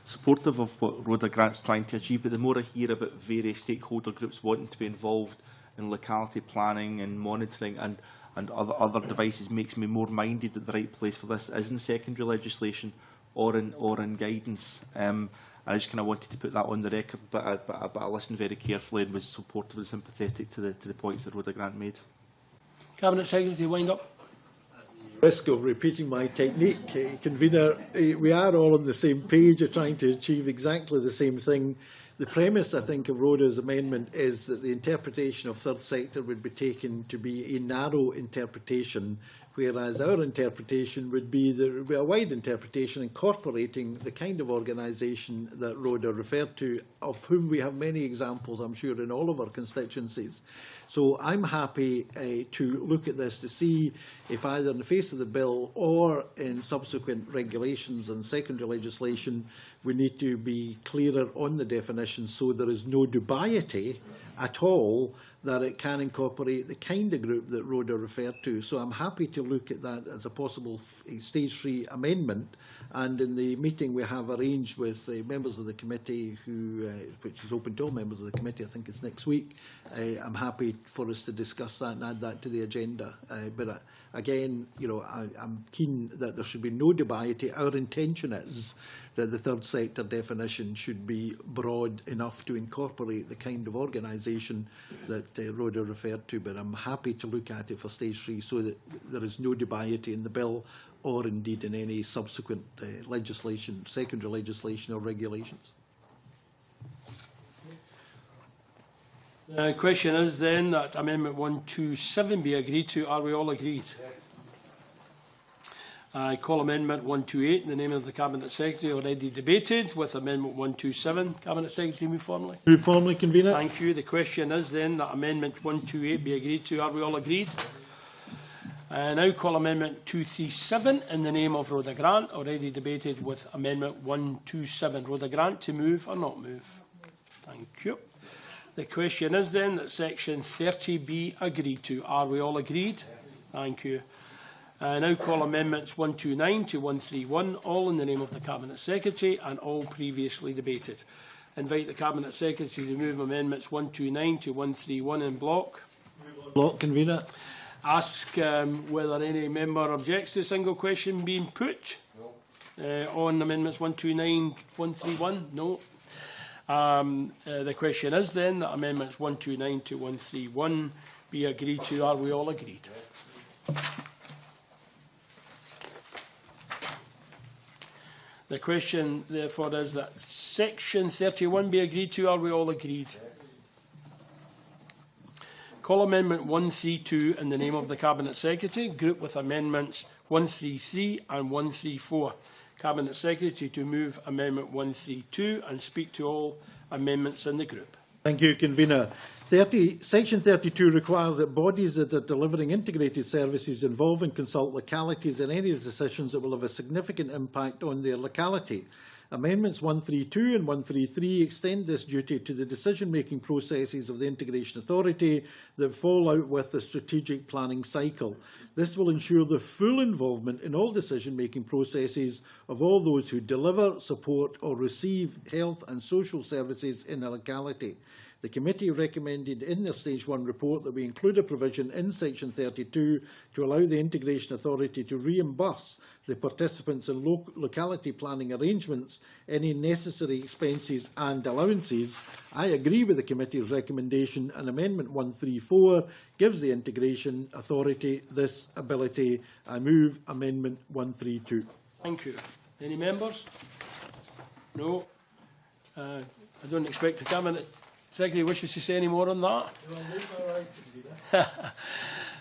supportive of what Rhoda Grant's trying to achieve, but the more I hear about various stakeholder groups wanting to be involved in locality planning and monitoring and other devices, makes me more minded that the right place for this is in secondary legislation or in guidance. I just kind of wanted to put that on the record, but I listened very carefully and was supportive and sympathetic to the points that Rhoda Grant made. Cabinet Secretary, wind up. Risk of repeating my technique, convener, we are all on the same page of trying to achieve exactly the same thing. The premise, I think, of Rhoda's amendment is that the interpretation of third sector would be taken to be a narrow interpretation, whereas our interpretation would be there would be a wide interpretation incorporating the kind of organisation that Rhoda referred to, of whom we have many examples, I'm sure, in all of our constituencies. So I'm happy to look at this to see if either in the face of the bill or in subsequent regulations and secondary legislation we need to be clearer on the definition so there is no dubiety at all that it can incorporate the kind of group that Rhoda referred to. So I'm happy to look at that as a possible stage 3 amendment. And in the meeting we have arranged with members of the committee, which is open to all members of the committee, I think it's next week, I'm happy for us to discuss that and add that to the agenda. But again, you know, I'm keen that there should be no dubiety. Our intention is that the third sector definition should be broad enough to incorporate the kind of organisation that Rhoda referred to, but I'm happy to look at it for stage 3 so that there is no dubiety in the bill or indeed in any subsequent legislation, secondary legislation or regulations. The question is then that Amendment 127 be agreed to. Are we all agreed? Yes. I call Amendment 128 in the name of the Cabinet Secretary, already debated, with Amendment 127. Cabinet Secretary, move formally. Move formally, convener. Thank you. The question is then that Amendment 128 be agreed to. Are we all agreed? I now call Amendment 237 in the name of Rhoda Grant, already debated, with Amendment 127. Rhoda Grant, to move or not move? Thank you. The question is then that Section 30 be agreed to. Are we all agreed? Thank you. I now call Amendments 129 to 131, all in the name of the Cabinet Secretary and all previously debated. Invite the Cabinet Secretary to move Amendments 129 to 131 in block. Block, convener. Ask whether any member objects to a single question being put. No. On Amendments 129, 131? No. The question is then that Amendments 129 to 131 be agreed to. Are we all agreed? Yes. The question, therefore, is that Section 31 be agreed to. Are we all agreed? Yes. Call Amendment 132 in the name of the Cabinet Secretary, group with Amendments 133 and 134. Cabinet Secretary to move Amendment 132 and speak to all amendments in the group. Thank you, convener. Section 32 requires that bodies that are delivering integrated services involve and consult localities in any decisions that will have a significant impact on their locality. Amendments 132 and 133 extend this duty to the decision-making processes of the Integration Authority that fall out with the strategic planning cycle. This will ensure the full involvement in all decision-making processes of all those who deliver, support or receive health and social services in a locality. The committee recommended in their Stage 1 report that we include a provision in Section 32 to allow the Integration Authority to reimburse the participants in locality planning arrangements any necessary expenses and allowances. I agree with the committee's recommendation, and Amendment 134 gives the Integration Authority this ability. I move Amendment 132. Thank you. Any members? No. I don't expect the Cabinet Secretary wishes to say any more on that.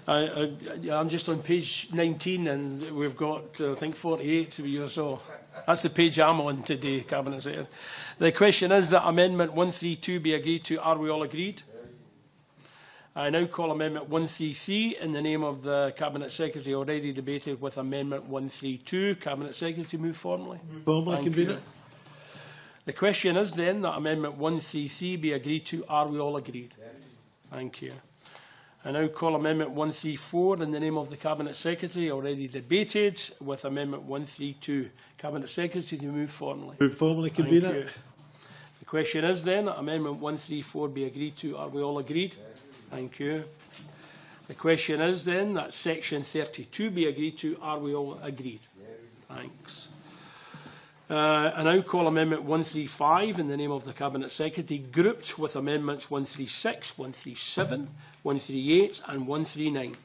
I'm just on page 19 and we've got, I think, 48 or so. That's the page I'm on today, Cabinet Secretary. The question is that Amendment 132 be agreed to. Are we all agreed? Yes. I now call Amendment 133 in the name of the Cabinet Secretary, already debated, with Amendment 132. Cabinet Secretary, move formally. Formally, convener. The question is then that Amendment 133 be agreed to. Are we all agreed? Yes. Thank you. I now call Amendment 134 in the name of the Cabinet Secretary, already debated, with Amendment 132. Cabinet Secretary to move formally. Move formally, convener. Thank you. The question is then that Amendment 134 be agreed to. Are we all agreed? Yes. Thank you. The question is then that Section 32 be agreed to. Are we all agreed? Yes. Thanks. I now call Amendment 135 in the name of the Cabinet Secretary, grouped with Amendments 136, 137, 138 and 139.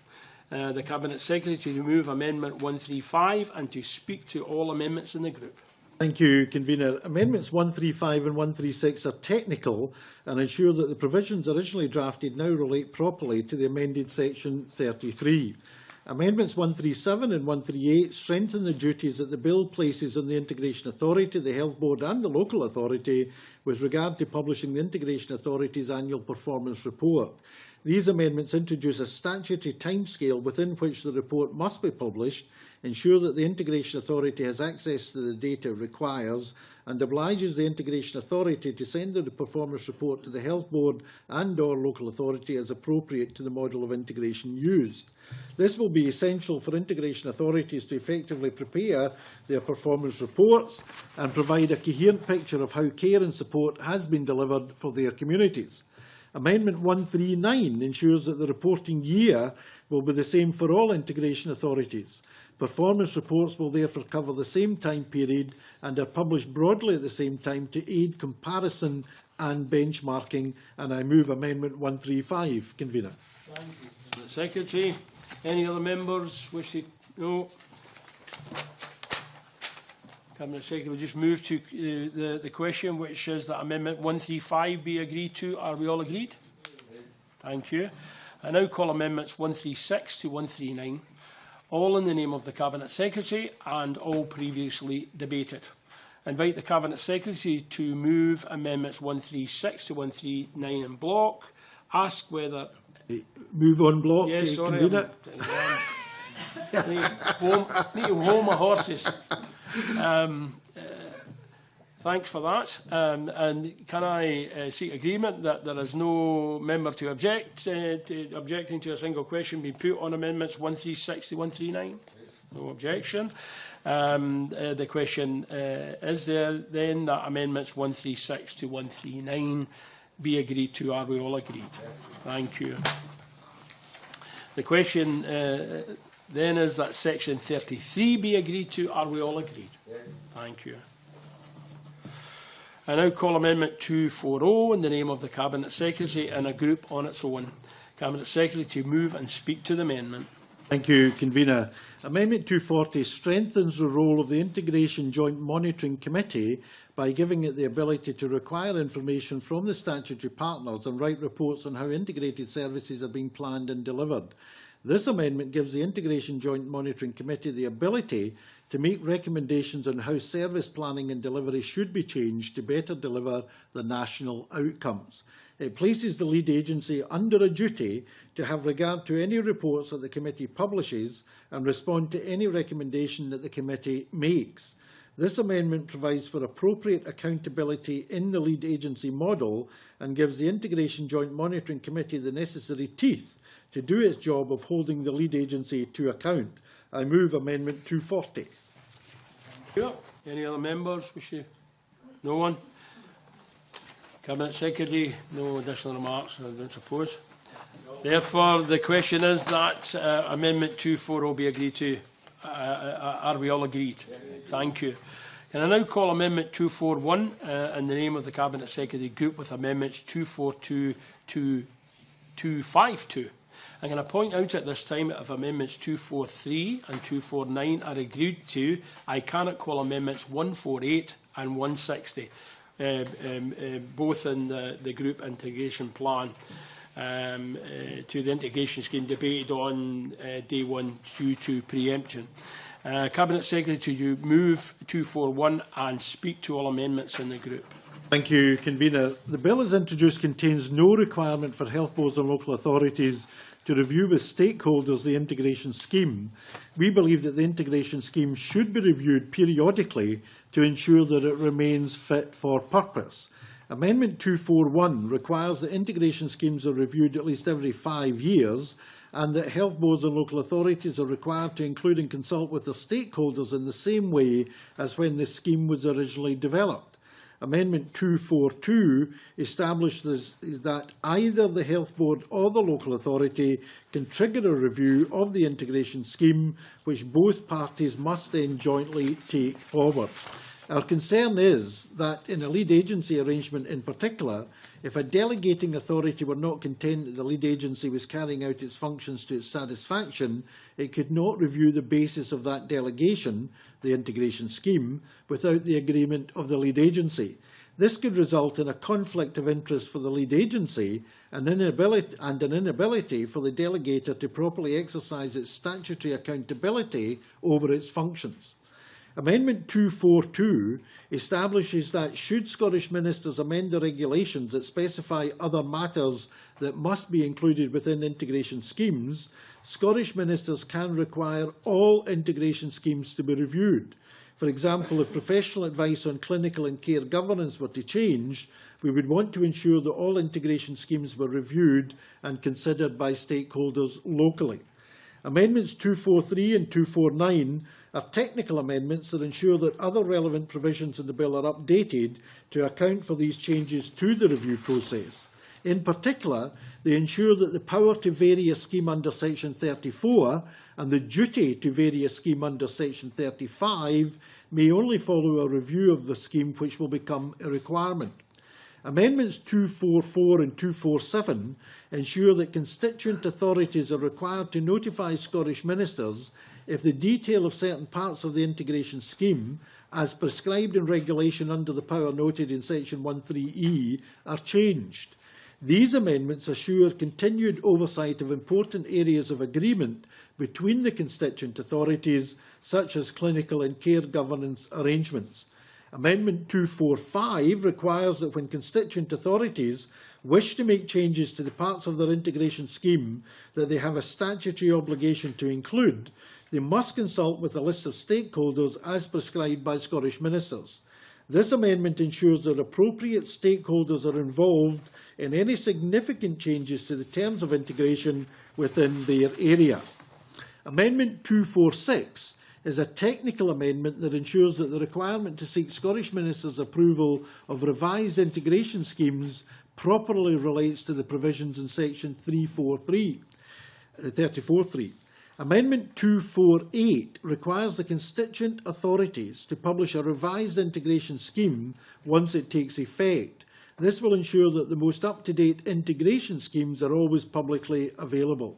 the Cabinet Secretary to remove Amendment 135 and to speak to all amendments in the group. Thank you, Convener. Amendments 135 and 136 are technical and ensure that the provisions originally drafted now relate properly to the amended section 33. Amendments 137 and 138 strengthen the duties that the Bill places on the Integration Authority, the Health Board and the Local Authority with regard to publishing the Integration Authority's annual performance report. These amendments introduce a statutory timescale within which the report must be published, ensure that the Integration Authority has access to the data it requires, and obliges the Integration Authority to send the performance report to the Health Board and/or Local Authority as appropriate to the model of integration used. This will be essential for integration authorities to effectively prepare their performance reports and provide a coherent picture of how care and support has been delivered for their communities. Amendment 139 ensures that the reporting year will be the same for all integration authorities. Performance reports will therefore cover the same time period and are published broadly at the same time to aid comparison and benchmarking, and I move Amendment 135. Convener. The Secretary. Any other members wish to? No. Cabinet Secretary will just move to the question, which is that Amendment 135 be agreed to. Are we all agreed? Thank you. I now call Amendments 136 to 139, all in the name of the Cabinet Secretary and all previously debated. I invite the Cabinet Secretary to move Amendments 136 to 139 in block. Ask whether... Move on block. Yes, sorry. Convener. Need to hold my horses. Thanks for that. And can I seek agreement that there is no member to object, objecting to a single question being put on Amendments 136 to 139? No objection. The question is there then that Amendments 136 to 139 be agreed to. Are we all agreed? Thank you. The question then is that Section 33 be agreed to. Are we all agreed? Yes. Thank you. I now call Amendment 240 in the name of the Cabinet Secretary and a group on its own. Cabinet Secretary to move and speak to the amendment. Thank you, Convener. Amendment 240 strengthens the role of the Integration Joint Monitoring Committee by giving it the ability to require information from the statutory partners and write reports on how integrated services are being planned and delivered. This amendment gives the Integration Joint Monitoring Committee the ability to make recommendations on how service planning and delivery should be changed to better deliver the national outcomes. It places the lead agency under a duty to have regard to any reports that the committee publishes and respond to any recommendation that the committee makes. This amendment provides for appropriate accountability in the lead agency model and gives the Integration Joint Monitoring Committee the necessary teeth to do its job of holding the lead agency to account. I move Amendment 240. Sure. Any other members wish to? No one? Cabinet Secretary, no additional remarks, I don't suppose. Therefore, the question is that Amendment 240 will be agreed to. Are we all agreed? Yes. Thank you. Can I now call Amendment 241 in the name of the Cabinet Secretary group with Amendments 242 to 252? I'm going to point out at this time that if Amendments 243 and 249 are agreed to, I cannot call Amendments 148 and 160, both in the group integration plan to the integration scheme debated on day one due to preemption. Cabinet Secretary, to you move 241 and speak to all amendments in the group. Thank you, Convener. The bill as introduced contains no requirement for health boards and local authorities to review with stakeholders the integration scheme. We believe that the integration scheme should be reviewed periodically to ensure that it remains fit for purpose. Amendment 241 requires that integration schemes are reviewed at least every 5 years and that health boards and local authorities are required to include and consult with their stakeholders in the same way as when the scheme was originally developed. Amendment 242 establishes that either the health board or the local authority can trigger a review of the integration scheme, which both parties must then jointly take forward. Our concern is that in a lead agency arrangement in particular, if a delegating authority were not content that the lead agency was carrying out its functions to its satisfaction, it could not review the basis of that delegation, the integration scheme, without the agreement of the lead agency. This could result in a conflict of interest for the lead agency and an inability for the delegator to properly exercise its statutory accountability over its functions. Amendment 242 establishes that should Scottish ministers amend the regulations that specify other matters that must be included within integration schemes, Scottish ministers can require all integration schemes to be reviewed. For example, if professional advice on clinical and care governance were to change, we would want to ensure that all integration schemes were reviewed and considered by stakeholders locally. Amendments 243 and 249 are technical amendments that ensure that other relevant provisions in the bill are updated to account for these changes to the review process. In particular, they ensure that the power to vary a scheme under Section 34 and the duty to vary a scheme under Section 35 may only follow a review of the scheme, which will become a requirement. Amendments 244 and 247 ensure that constituent authorities are required to notify Scottish ministers if the detail of certain parts of the integration scheme, as prescribed in regulation under the power noted in Section 13E, are changed. These amendments assure continued oversight of important areas of agreement between the constituent authorities, such as clinical and care governance arrangements. Amendment 245 requires that when constituent authorities wish to make changes to the parts of their integration scheme that they have a statutory obligation to include, they must consult with a list of stakeholders as prescribed by Scottish ministers. This amendment ensures that appropriate stakeholders are involved in any significant changes to the terms of integration within their area. Amendment 246 is a technical amendment that ensures that the requirement to seek Scottish ministers' approval of revised integration schemes properly relates to the provisions in Section 34.3. Amendment 248 requires the constituent authorities to publish a revised integration scheme once it takes effect. This will ensure that the most up-to-date integration schemes are always publicly available.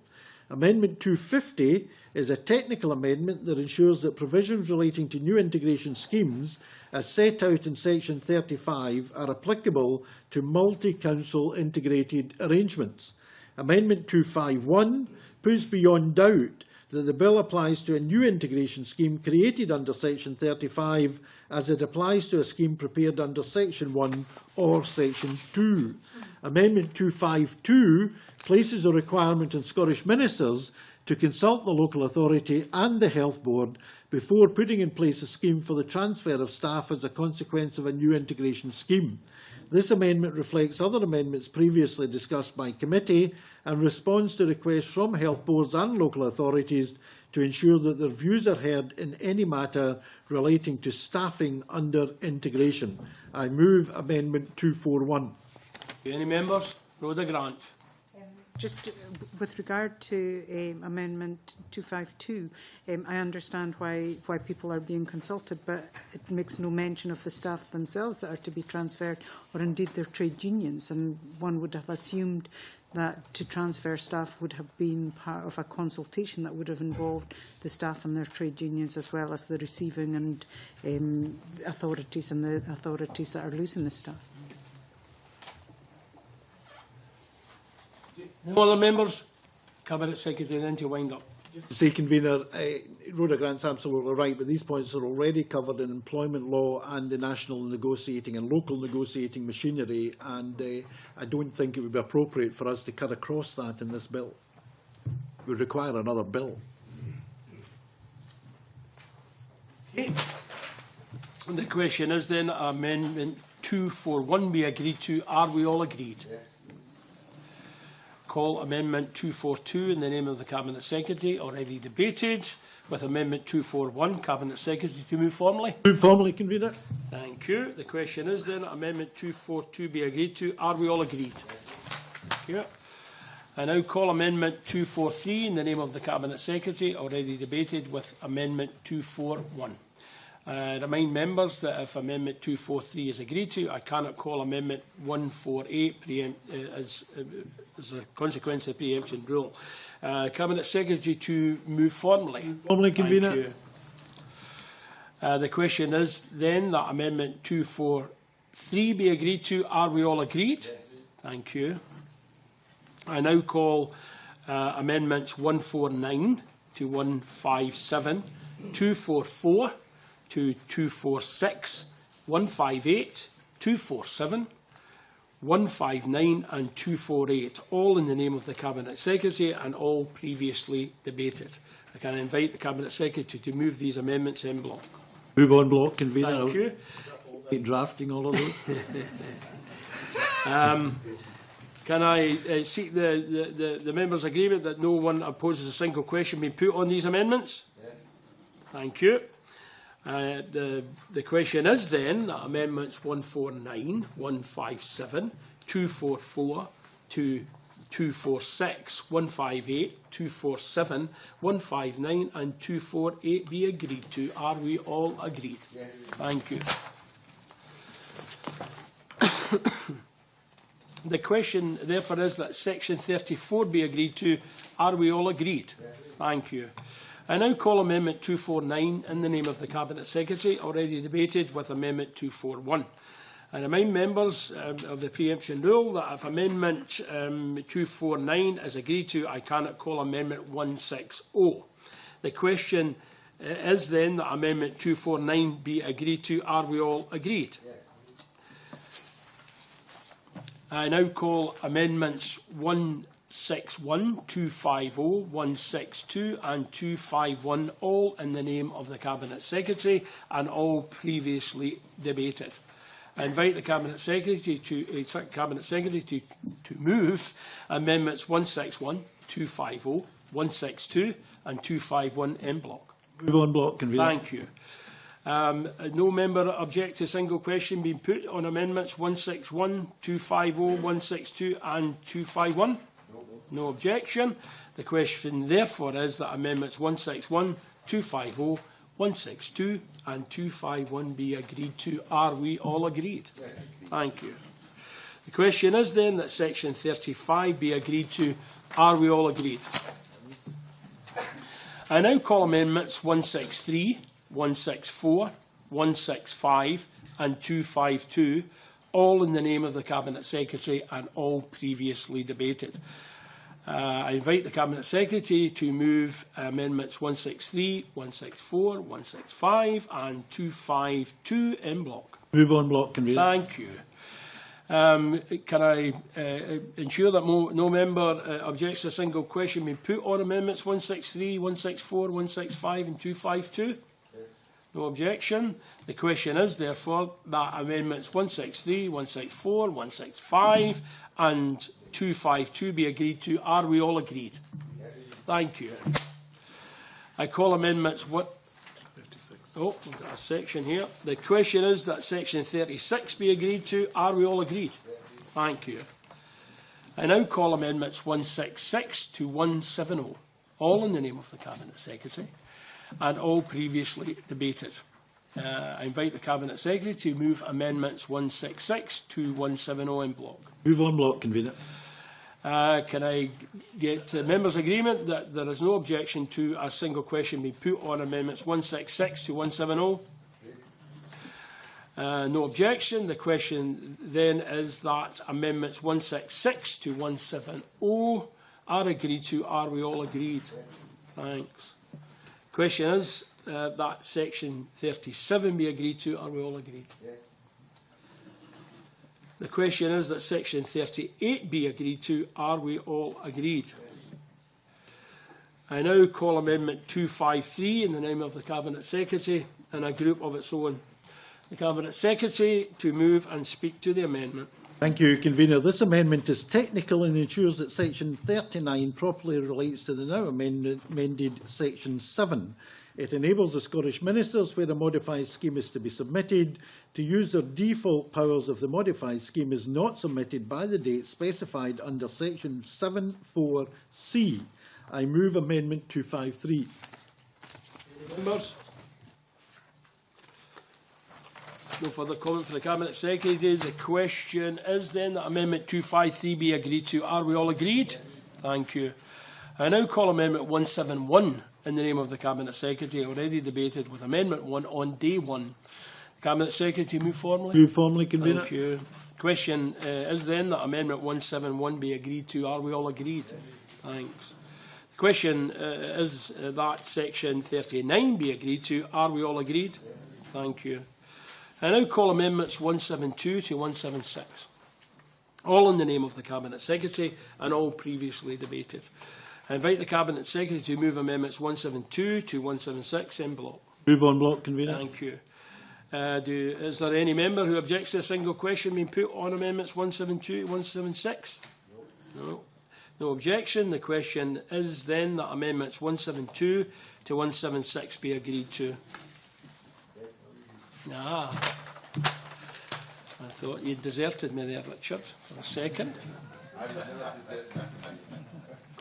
Amendment 250 is a technical amendment that ensures that provisions relating to new integration schemes, as set out in Section 35, are applicable to multi-council integrated arrangements. Amendment 251 puts beyond doubt that the bill applies to a new integration scheme created under Section 35 as it applies to a scheme prepared under Section 1 or Section 2. Amendment 252 places a requirement on Scottish ministers to consult the local authority and the Health Board before putting in place a scheme for the transfer of staff as a consequence of a new integration scheme. This amendment reflects other amendments previously discussed by committee and responds to requests from health boards and local authorities to ensure that their views are heard in any matter relating to staffing under integration. I move Amendment 241. Any members? Rhoda Grant. Just with regard to Amendment 252, I understand why people are being consulted, but it makes no mention of the staff themselves that are to be transferred, or indeed their trade unions. And one would have assumed that to transfer staff would have been part of a consultation that would have involved the staff and their trade unions, as well as the receiving and authorities and the authorities that are losing the staff. No other members? Cabinet Secretary, then to wind up. Say, Convener, Rhoda Grant's absolutely right, but these points are already covered in employment law and the national negotiating and local negotiating machinery, and I don't think it would be appropriate for us to cut across that in this bill. It would require another bill. Okay. The question is then, Amendment 241 be agreed to. Are we all agreed? Yes. Call Amendment 242 in the name of the Cabinet Secretary, already debated, with Amendment 241. Cabinet Secretary to move formally. Move formally, Convener. Thank you. The question is then, Amendment 242 be agreed to. Are we all agreed? Thank you. I now call Amendment 243 in the name of the Cabinet Secretary, already debated, with Amendment 241. Remind members that if Amendment 243 is agreed to, I cannot call Amendment 148 as a consequence of the pre-emption rule. Cabinet Secretary to move formally. Formally, Convener. Thank you. The question is then that Amendment 243 be agreed to. Are we all agreed? Yes. Thank you. I now call Amendments 149 to 157, 244 to 246, 158, 247, 159 and 248, all in the name of the Cabinet Secretary and all previously debated. I can invite the Cabinet Secretary to move these amendments en bloc. Move on block, Convener. Thank you. Drafting all of those. Can I seek the members' agreement that no one opposes a single question being put on these amendments? Yes. Thank you. The question is then that amendments 149, 157, 244 to 246, 158, 247, 159 and 248 be agreed to. Are we all agreed? Yes. Thank you. The question therefore is that section 34 be agreed to. Are we all agreed? Yes. Thank you. I now call Amendment 249 in the name of the Cabinet Secretary, already debated with Amendment 241. I remind members of the pre-emption rule that if Amendment 249 is agreed to, I cannot call Amendment 160. The question is then that Amendment 249 be agreed to. Are we all agreed? Yes. I now call Amendments 161, 250, 162 and 251, all in the name of the Cabinet Secretary and all previously debated. I invite the Cabinet Secretary to move Amendments 161, 250, 162 and 251 en bloc. Move on block, Convener. Thank you. No member object to a single question being put on Amendments 161, 250, 162 and 251? No objection. The question therefore is that Amendments 161, 250, 162 and 251 be agreed to. Are we all agreed? Yes. Thank you. The question is then that Section 35 be agreed to. Are we all agreed? I now call Amendments 163, 164, 165 and 252, all in the name of the Cabinet Secretary and all previously debated. I invite the Cabinet Secretary to move Amendments 163, 164, 165 and 252 en bloc. Move on block, Convener. Thank you. Can I ensure that no member objects to a single question being put on Amendments 163, 164, 165 and 252? No objection. The question is, therefore, that Amendments 163, 164, 165 and 252 be agreed to. Are we all agreed? Yes. Thank you. I call Amendments 36. Oh, we've got a section here. The question is that Section 36 be agreed to. Are we all agreed? Yes. Thank you. I now call Amendments 166 to 170, all in the name of the Cabinet Secretary and all previously debated. I invite the Cabinet Secretary to move Amendments 166 to 170 en bloc. Move on block, Convener. Can I get members' agreement that there is no objection to a single question being put on Amendments 166 to 170? No objection. The question then is that Amendments 166 to 170 are agreed to. Are we all agreed? Thanks. Question is that Section 37 be agreed to. Are we all agreed? Yes. The question is that Section 38 be agreed to. Are we all agreed? Yes. I now call Amendment 253 in the name of the Cabinet Secretary and a group of its own. The Cabinet Secretary to move and speak to the amendment. Thank you, Convener. This amendment is technical and ensures that Section 39 properly relates to the now amended Section 7. It enables the Scottish Ministers, where a modified scheme is to be submitted, to use their default powers if the modified scheme is not submitted by the date specified under Section 7(4)(c). I move Amendment 253. Members? No further comment for the Cabinet Secretary. The question is then that Amendment 253 be agreed to. Are we all agreed? Thank you. I now call Amendment 171 in the name of the Cabinet Secretary, already debated with Amendment 1 on day 1. The Cabinet Secretary move formally. Move formally, Convener. Thank you. Question is then that Amendment 171 be agreed to. Are we all agreed? Thanks. The question is that Section 39 be agreed to. Are we all agreed? Thank you. I now call Amendments 172 to 176, all in the name of the Cabinet Secretary and all previously debated. I invite the Cabinet Secretary to move Amendments 172 to 176 en bloc. Move on block, Convener. Thank you. Is there any member who objects to a single question being put on Amendments 172 to 176? No. No objection. The question is then that Amendments 172 to 176 be agreed to. Ah, I thought you'd deserted me there, Richard, for a second.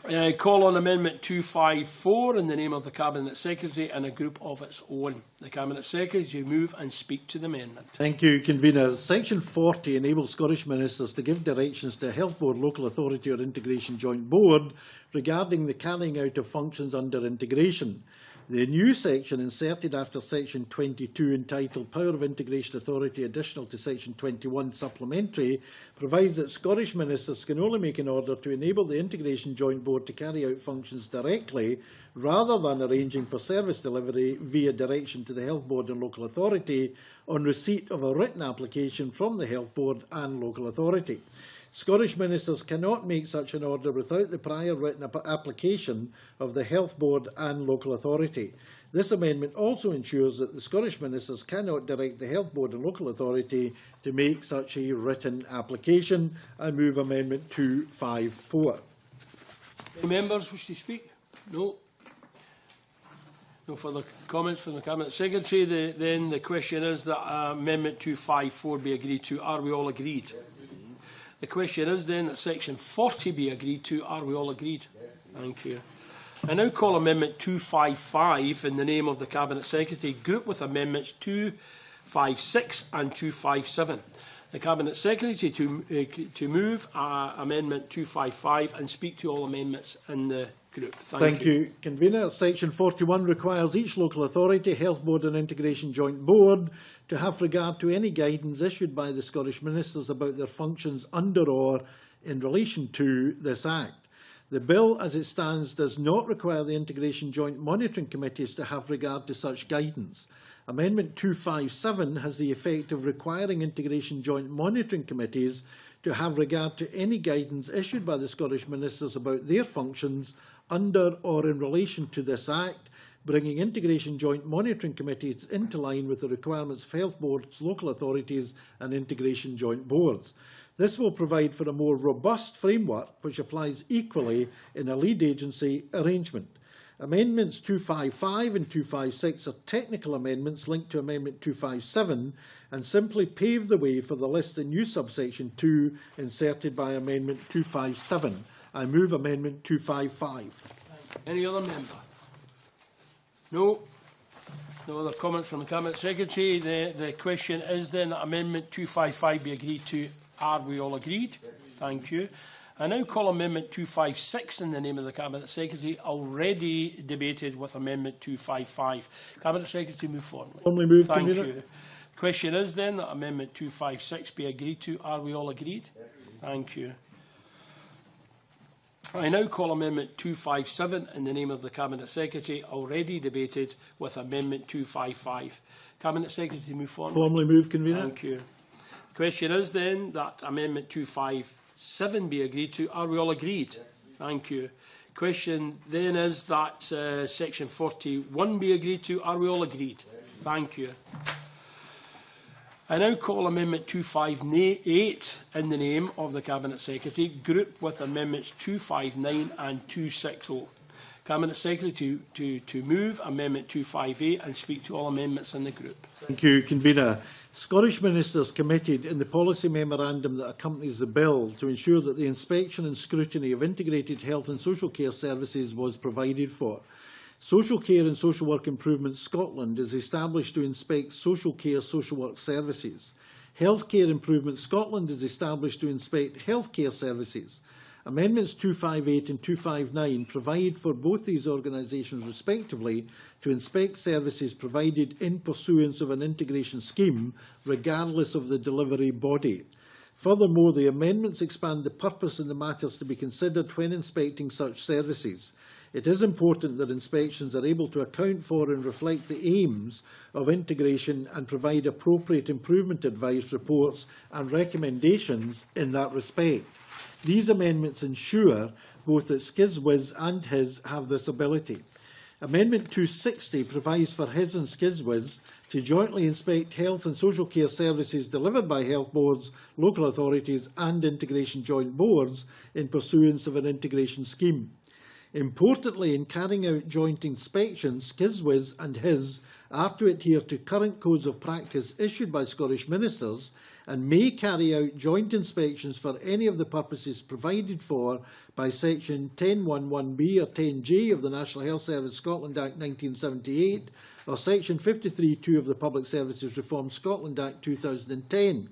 I call on Amendment 254 in the name of the Cabinet Secretary and a group of its own. The Cabinet Secretary to move and speak to the amendment. Thank you, Convener. Section 40 enables Scottish Ministers to give directions to a Health Board, Local Authority or Integration Joint Board regarding the carrying out of functions under integration. The new section inserted after Section 22, entitled Power of Integration Authority, additional to Section 21 supplementary, provides that Scottish Ministers can only make an order to enable the Integration Joint Board to carry out functions directly, rather than arranging for service delivery via direction to the Health Board and Local Authority on receipt of a written application from the Health Board and Local Authority. Scottish Ministers cannot make such an order without the prior written application of the Health Board and Local Authority. This amendment also ensures that the Scottish Ministers cannot direct the Health Board and Local Authority to make such a written application. I move Amendment 254. Any members wish to speak? No. No further comments from the Cabinet Secretary. Then the question is that Amendment 254 be agreed to. Are we all agreed? The question is then that Section 40 be agreed to. Are we all agreed? Thank you. I now call Amendment 255 in the name of the Cabinet Secretary, group with Amendments 256 and 257. The Cabinet Secretary to move Amendment 255 and speak to all amendments in the group. Thank you. Convener. Section 41 requires each local authority, Health Board and Integration Joint Board to have regard to any guidance issued by the Scottish Ministers about their functions under or in relation to this Act. The bill, as it stands, does not require the Integration Joint Monitoring Committees to have regard to such guidance. Amendment 257 has the effect of requiring Integration Joint Monitoring Committees to have regard to any guidance issued by the Scottish Ministers about their functions under or in relation to this Act, bringing Integration Joint Monitoring Committees into line with the requirements of health boards, local authorities and Integration Joint Boards. This will provide for a more robust framework which applies equally in a lead agency arrangement. Amendments 255 and 256 are technical amendments linked to Amendment 257 and simply pave the way for the list in new subsection 2 inserted by Amendment 257. I move Amendment 255. Any other member? No. No other comments from the Cabinet Secretary. The question is then that Amendment 255 be agreed to. Are we all agreed? Thank you. I now call Amendment 256 in the name of the Cabinet Secretary, already debated with Amendment 255. Cabinet Secretary, move forward. Formally moved, Thank Convener. you. The question is then that Amendment 256 be agreed to. Are we all agreed? Thank you. I now call Amendment 257 in the name of the Cabinet Secretary, already debated with Amendment 255. Cabinet Secretary, move forward. Formally moved, Convener. Thank you. The question is then that Amendment 257 be agreed to. Are we all agreed? Thank you. Question then is that Section 41 be agreed to. Are we all agreed? Thank you. I now call Amendment 258 in the name of the Cabinet Secretary, grouped with Amendments 259 and 260. Cabinet Secretary to move Amendment 258 and speak to all amendments in the group. Thank you, Convener. Scottish Ministers committed in the policy memorandum that accompanies the bill to ensure that the inspection and scrutiny of integrated health and social care services was provided for. Social Care and Social Work Improvement Scotland is established to inspect social care social work services. Healthcare Improvement Scotland is established to inspect healthcare services. Amendments 258 and 259 provide for both these organisations respectively to inspect services provided in pursuance of an integration scheme, regardless of the delivery body. Furthermore, the amendments expand the purpose and the matters to be considered when inspecting such services. It is important that inspections are able to account for and reflect the aims of integration and provide appropriate improvement advice, reports and recommendations in that respect. These amendments ensure both that SCISWIS and HIS have this ability. Amendment 260 provides for HIS and SCISWIS to jointly inspect health and social care services delivered by health boards, local authorities and integration joint boards in pursuance of an integration scheme. Importantly, in carrying out joint inspections, SCISWIS and HIS are to adhere to current codes of practice issued by Scottish ministers and may carry out joint inspections for any of the purposes provided for by Section 1011B or 10J of the National Health Service Scotland Act 1978 or Section 53(2) of the Public Services Reform Scotland Act 2010.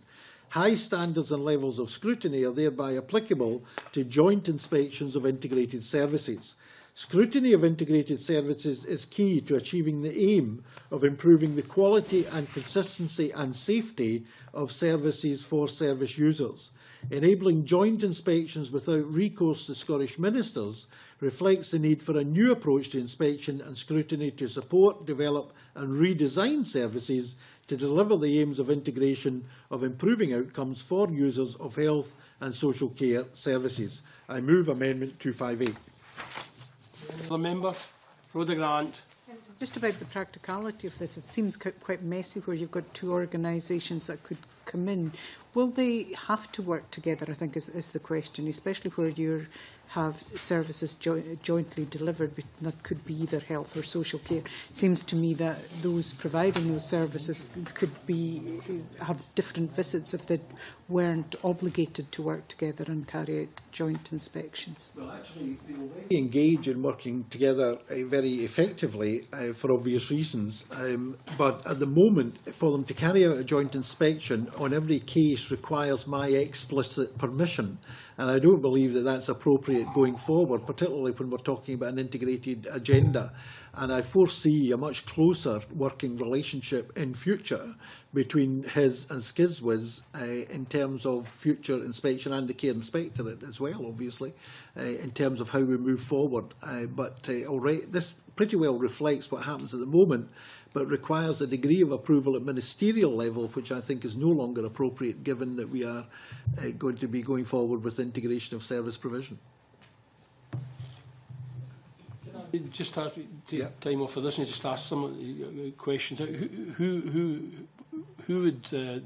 High standards and levels of scrutiny are thereby applicable to joint inspections of integrated services. Scrutiny of integrated services is key to achieving the aim of improving the quality and consistency and safety of services for service users. Enabling joint inspections without recourse to Scottish ministers reflects the need for a new approach to inspection and scrutiny to support, develop and redesign services to deliver the aims of integration of improving outcomes for users of health and social care services. I move Amendment 258. The member, Rhoda Grant. Just about the practicality of this, it seems quite messy where you've got two organisations that could come in. Will they have to work together, I think, is the question, especially where you have services jointly delivered that could be either health or social care. It seems to me that those providing those services could have different visits if they weren't obligated to work together and carry out joint inspections. Well, actually, they already engage in working together very effectively for obvious reasons. But at the moment, for them to carry out a joint inspection on every case requires my explicit permission. And I don't believe that that's appropriate going forward, particularly when we're talking about an integrated agenda. And I foresee a much closer working relationship in future between HIS and SCISWIS in terms of future inspection and the Care Inspectorate as well, obviously, in terms of how we move forward. But already, this pretty well reflects what happens at the moment, but requires a degree of approval at ministerial level, which I think is no longer appropriate given that we are going to be going forward with integration of service provision. Just to take time off for this and just ask some questions. Who would the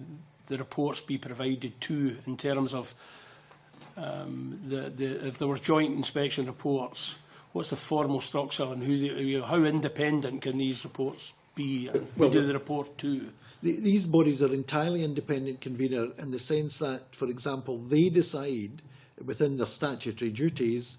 reports be provided to in terms of if there were joint inspection reports? What's the formal structure and how independent can these reports be? And who do they report to? These bodies are entirely independent, convener, in the sense that, for example, they decide within their statutory duties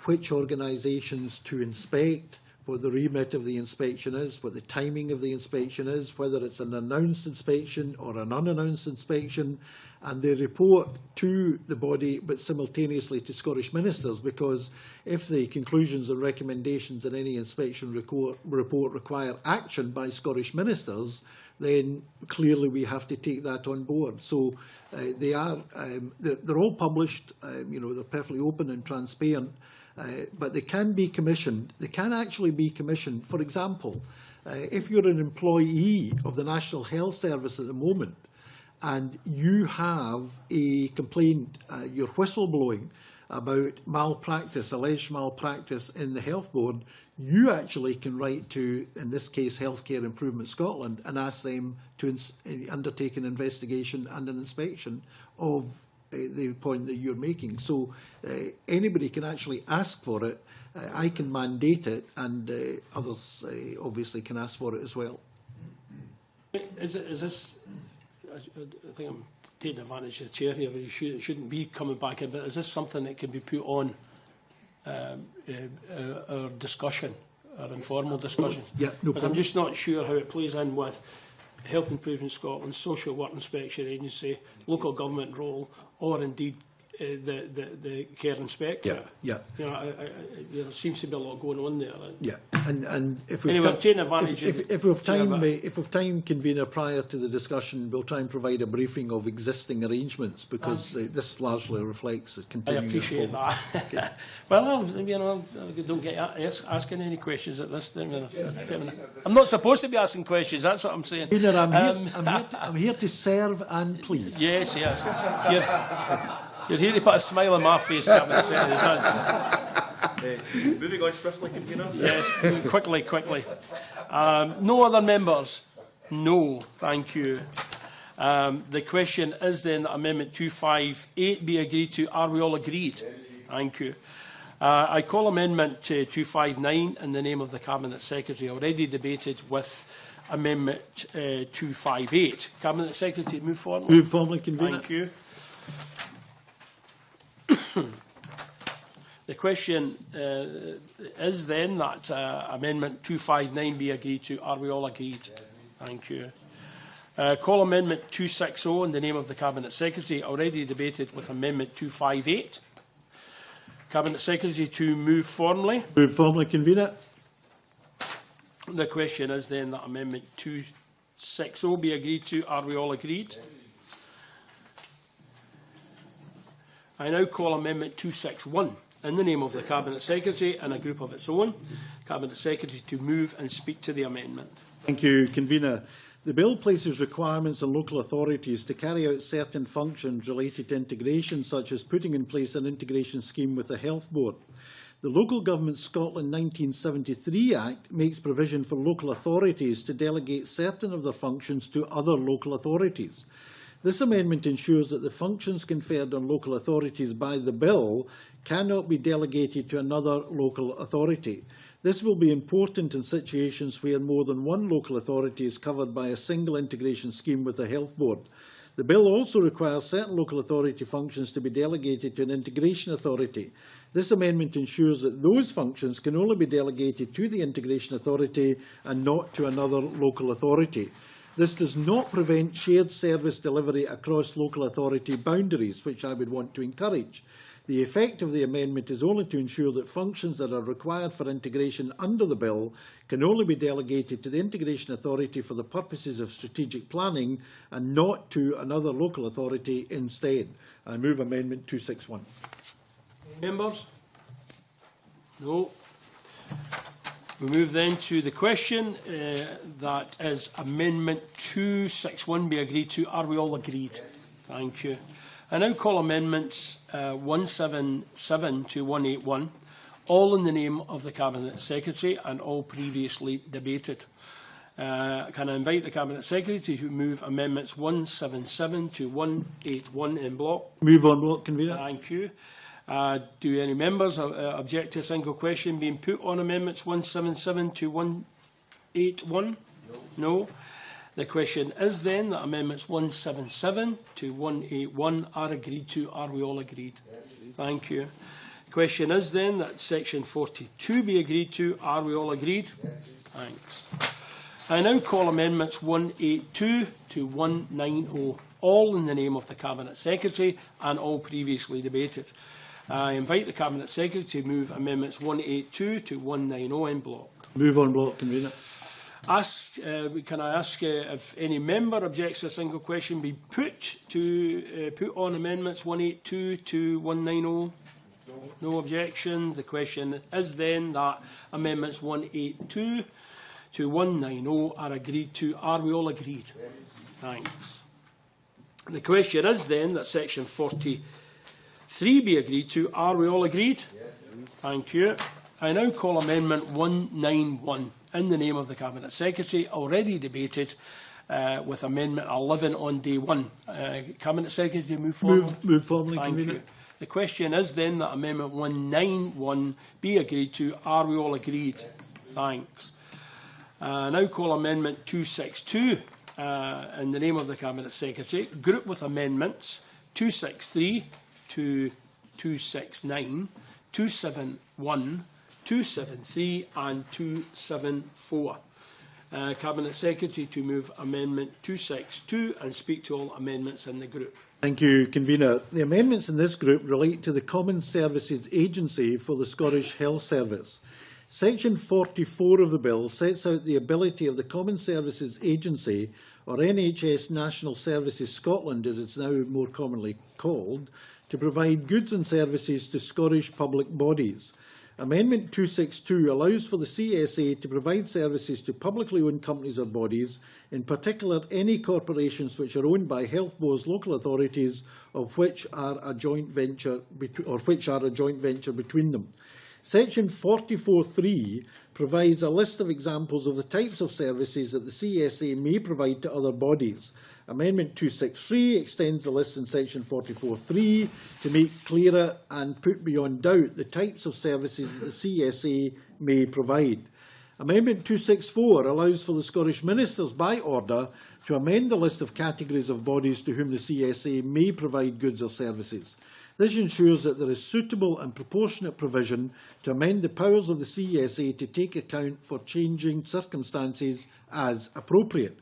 which organisations to inspect, what the remit of the inspection is, what the timing of the inspection is, whether it's an announced inspection or an unannounced inspection, and they report to the body but simultaneously to Scottish ministers, because if the conclusions and recommendations in any inspection report require action by Scottish ministers, then clearly we have to take that on board. So they're all published, they're perfectly open and transparent, but they can be commissioned. They can actually be commissioned. For example, if you're an employee of the National Health Service at the moment and you have a complaint, you're whistleblowing about malpractice, alleged malpractice in the Health Board, you actually can write to, in this case, Healthcare Improvement Scotland and ask them to undertake an investigation and an inspection of the point that you're making. So anybody can actually ask for it. I can mandate it, and others obviously can ask for it as well. Is this? I think I'm taking advantage of the chair here, but it shouldn't be coming back in. But is this something that can be put on our discussion our informal discussions. Yeah, no But I'm problem. just not sure how it plays in with Health Improvement Scotland, Social Work Inspection Agency, local government role, or indeed the care inspector. Yeah, You know, there seems to be a lot going on there. yeah. And if we've Anyway, got- taking advantage of if we've time, Chair, if we've time, convener, prior to the discussion, we'll try and provide a briefing of existing arrangements, because this largely reflects the I continuing. appreciate that. Well, you know, I don't get asking any questions at this time. I'm not supposed to be asking questions. That's what I'm saying. Convener, I'm here to serve and please. Yes, yes. You're here to put a smile on my face, Cabinet Secretary. Moving on swiftly, convener. Yes, quickly. No other members? No, thank you. The question is then that Amendment 258 be agreed to. Are we all agreed? Thank you. I call Amendment 259 in the name of the Cabinet Secretary, already debated with Amendment 258. Cabinet Secretary, move forward. Move formally, convener. Thank you. The question is then that Amendment 259 be agreed to. Are we all agreed? Thank you. Call Amendment 260 in the name of the Cabinet Secretary, already debated with Amendment 258. Cabinet Secretary to move formally. Move formally, convener. The question is then that Amendment 260 be agreed to. Are we all agreed? I now call Amendment 261 in the name of the Cabinet Secretary and a group of its own. Cabinet Secretary to move and speak to the amendment. Thank you, convener. The bill places requirements on local authorities to carry out certain functions related to integration, such as putting in place an integration scheme with the Health Board. The Local Government Scotland 1973 Act makes provision for local authorities to delegate certain of their functions to other local authorities. This amendment ensures that the functions conferred on local authorities by the bill cannot be delegated to another local authority. This will be important in situations where more than one local authority is covered by a single integration scheme with the Health Board. The bill also requires certain local authority functions to be delegated to an integration authority. This amendment ensures that those functions can only be delegated to the integration authority and not to another local authority. This does not prevent shared service delivery across local authority boundaries, which I would want to encourage. The effect of the amendment is only to ensure that functions that are required for integration under the bill can only be delegated to the integration authority for the purposes of strategic planning and not to another local authority instead. I move Amendment 261. Members? No. We move then to the question that is Amendment 261 be agreed to. Are we all agreed? Thank you. I now call Amendments 177 to 181, all in the name of the Cabinet Secretary and all previously debated. Can I invite the Cabinet Secretary to move Amendments 177 to 181 in block? Move on block, convener. Thank you. Do any members object to a single question being put on Amendments 177 to 181? No. The question is then that Amendments 177 to 181 are agreed to. Are we all agreed? Thank you. The question is then that Section 42 be agreed to. Are we all agreed? Thanks. I now call Amendments 182 to 190, all in the name of the Cabinet Secretary and all previously debated. I invite the Cabinet Secretary to move Amendments 182 to 190 in block. Move on block, convener. Can I ask if any member objects to a single question be put on Amendments 182 to 190? No objection. The question is then that Amendments 182 to 190 are agreed to. Are we all agreed? Thanks. The question is then that Section 43 be agreed to. Are we all agreed? Thank you. I now call Amendment 191 in the name of the Cabinet Secretary, already debated with Amendment 11 on day one. Cabinet Secretary, move forward. Move formally, Thank convener. you. The question is then that Amendment 191 be agreed to. Are we all agreed? Thanks. Now call Amendment 262 in the name of the Cabinet Secretary, group with amendments 263 to 269, 271, 273 and 274. Cabinet Secretary to move Amendment 262 and speak to all amendments in the group. Thank you, Convener. The amendments in this group relate to the Common Services Agency for the Scottish Health Service. Section 44 of the bill sets out the ability of the Common Services Agency, or NHS National Services Scotland, as it's now more commonly called, to provide goods and services to Scottish public bodies. Amendment 262 allows for the CSA to provide services to publicly owned companies or bodies, in particular any corporations which are owned by health boards, local authorities, of which are a joint venture between them. Section 44(3) provides a list of examples of the types of services that the CSA may provide to other bodies. Amendment 263 extends the list in Section 44(3) to make clearer and put beyond doubt the types of services that the CSA may provide. Amendment 264 allows for the Scottish Ministers, by order, to amend the list of categories of bodies to whom the CSA may provide goods or services. This ensures that there is suitable and proportionate provision to amend the powers of the CSA to take account for changing circumstances as appropriate.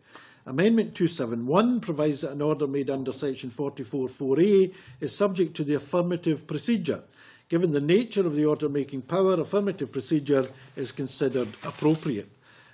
Amendment 271 provides that an order made under Section 44(4)A is subject to the affirmative procedure. Given the nature of the order-making power, affirmative procedure is considered appropriate.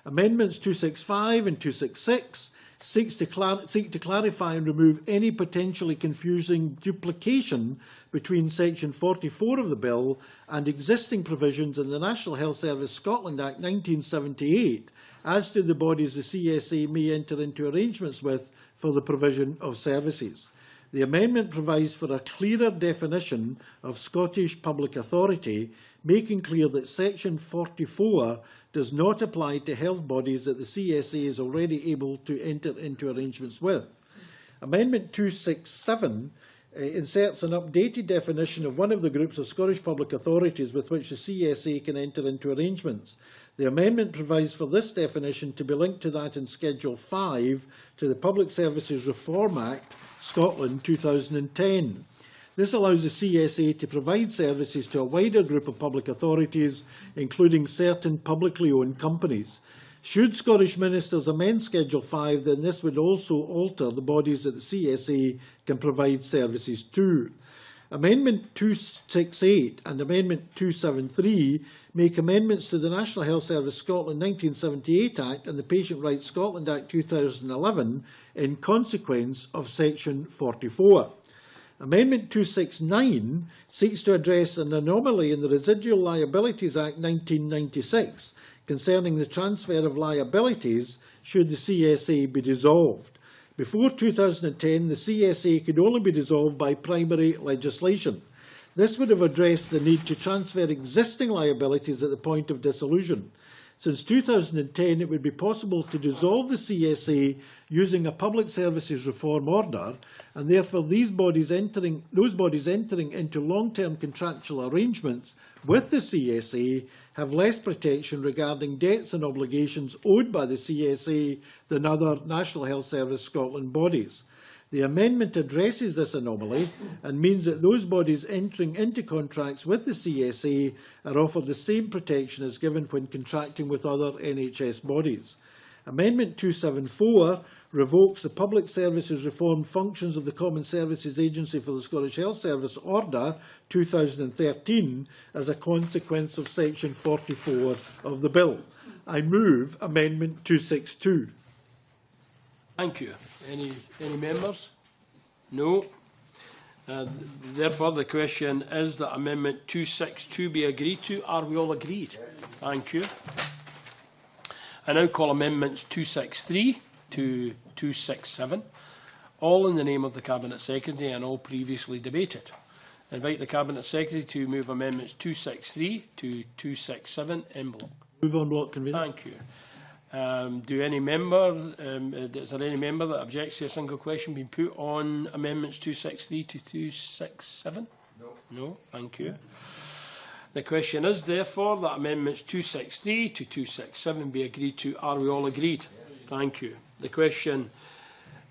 Amendments 265 and 266 seek to clarify and remove any potentially confusing duplication between Section 44 of the bill and existing provisions in the National Health Service Scotland Act 1978 as to the bodies the CSA may enter into arrangements with for the provision of services. The amendment provides for a clearer definition of Scottish public authority, making clear that Section 44 does not apply to health bodies that the CSA is already able to enter into arrangements with. Amendment 267 inserts an updated definition of one of the groups of Scottish public authorities with which the CSA can enter into arrangements. The amendment provides for this definition to be linked to that in Schedule 5 to the Public Services Reform Act, Scotland 2010. This allows the CSA to provide services to a wider group of public authorities, including certain publicly owned companies. Should Scottish ministers amend Schedule 5, then this would also alter the bodies that the CSA can provide services to. Amendment 268 and Amendment 273 make amendments to the National Health Service Scotland 1978 Act and the Patient Rights Scotland Act 2011 in consequence of Section 44. Amendment 269 seeks to address an anomaly in the Residual Liabilities Act 1996 concerning the transfer of liabilities should the CSA be dissolved. Before 2010, the CSA could only be dissolved by primary legislation. This would have addressed the need to transfer existing liabilities at the point of dissolution. Since 2010, it would be possible to dissolve the CSA using a Public Services Reform Order, and therefore those bodies entering into long-term contractual arrangements with the CSA have less protection regarding debts and obligations owed by the CSA than other National Health Service Scotland bodies. The amendment addresses this anomaly and means that those bodies entering into contracts with the CSA are offered the same protection as given when contracting with other NHS bodies. Amendment 274 revokes the Public Services Reform Functions of the Common Services Agency for the Scottish Health Service Order 2013 as a consequence of Section 44 of the Bill. I move Amendment 262. Thank you. Any members? No. Therefore, the question is that Amendment 262 be agreed to. Are we all agreed? Yes. Thank you. I now call Amendments 263 to 267, all in the name of the Cabinet Secretary and all previously debated. I invite the Cabinet Secretary to move Amendments 263 to 267 en bloc. Move on block, Convener. Thank you. Is there any member that objects to a single question being put on Amendments 263 to 267? No. No, thank you. The question is, therefore, that Amendments 263 to 267 be agreed to. Are we all agreed? Yes. Thank you. The question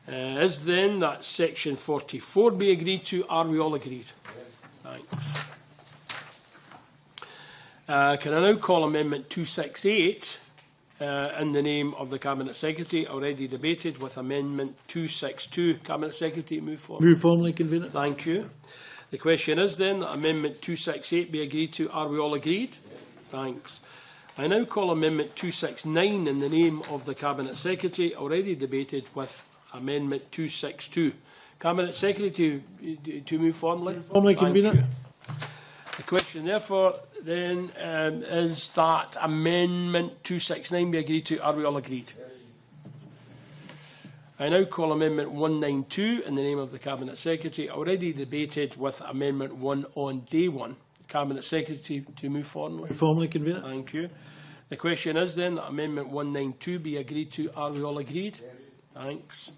is then that Section 44 be agreed to. Are we all agreed? Yes. Thanks. Can I now call Amendment 268 in the name of the Cabinet Secretary, already debated, with Amendment 262. Cabinet Secretary, move forward. Move formally, convener. Thank you. The question is then that Amendment 268 be agreed to. Are we all agreed? Thanks. I now call Amendment 269 in the name of the Cabinet Secretary, already debated, with Amendment 262. Cabinet Secretary to move formally. Formally, Thank convener. you. The question therefore then is that Amendment 269 be agreed to. Are we all agreed? I now call Amendment 192 in the name of the Cabinet Secretary, already debated, with Amendment 1 on day one. Cabinet Secretary to move formally. Move formally, convener. Thank you. The question is then that Amendment 192 be agreed to. Are we all agreed? Thanks.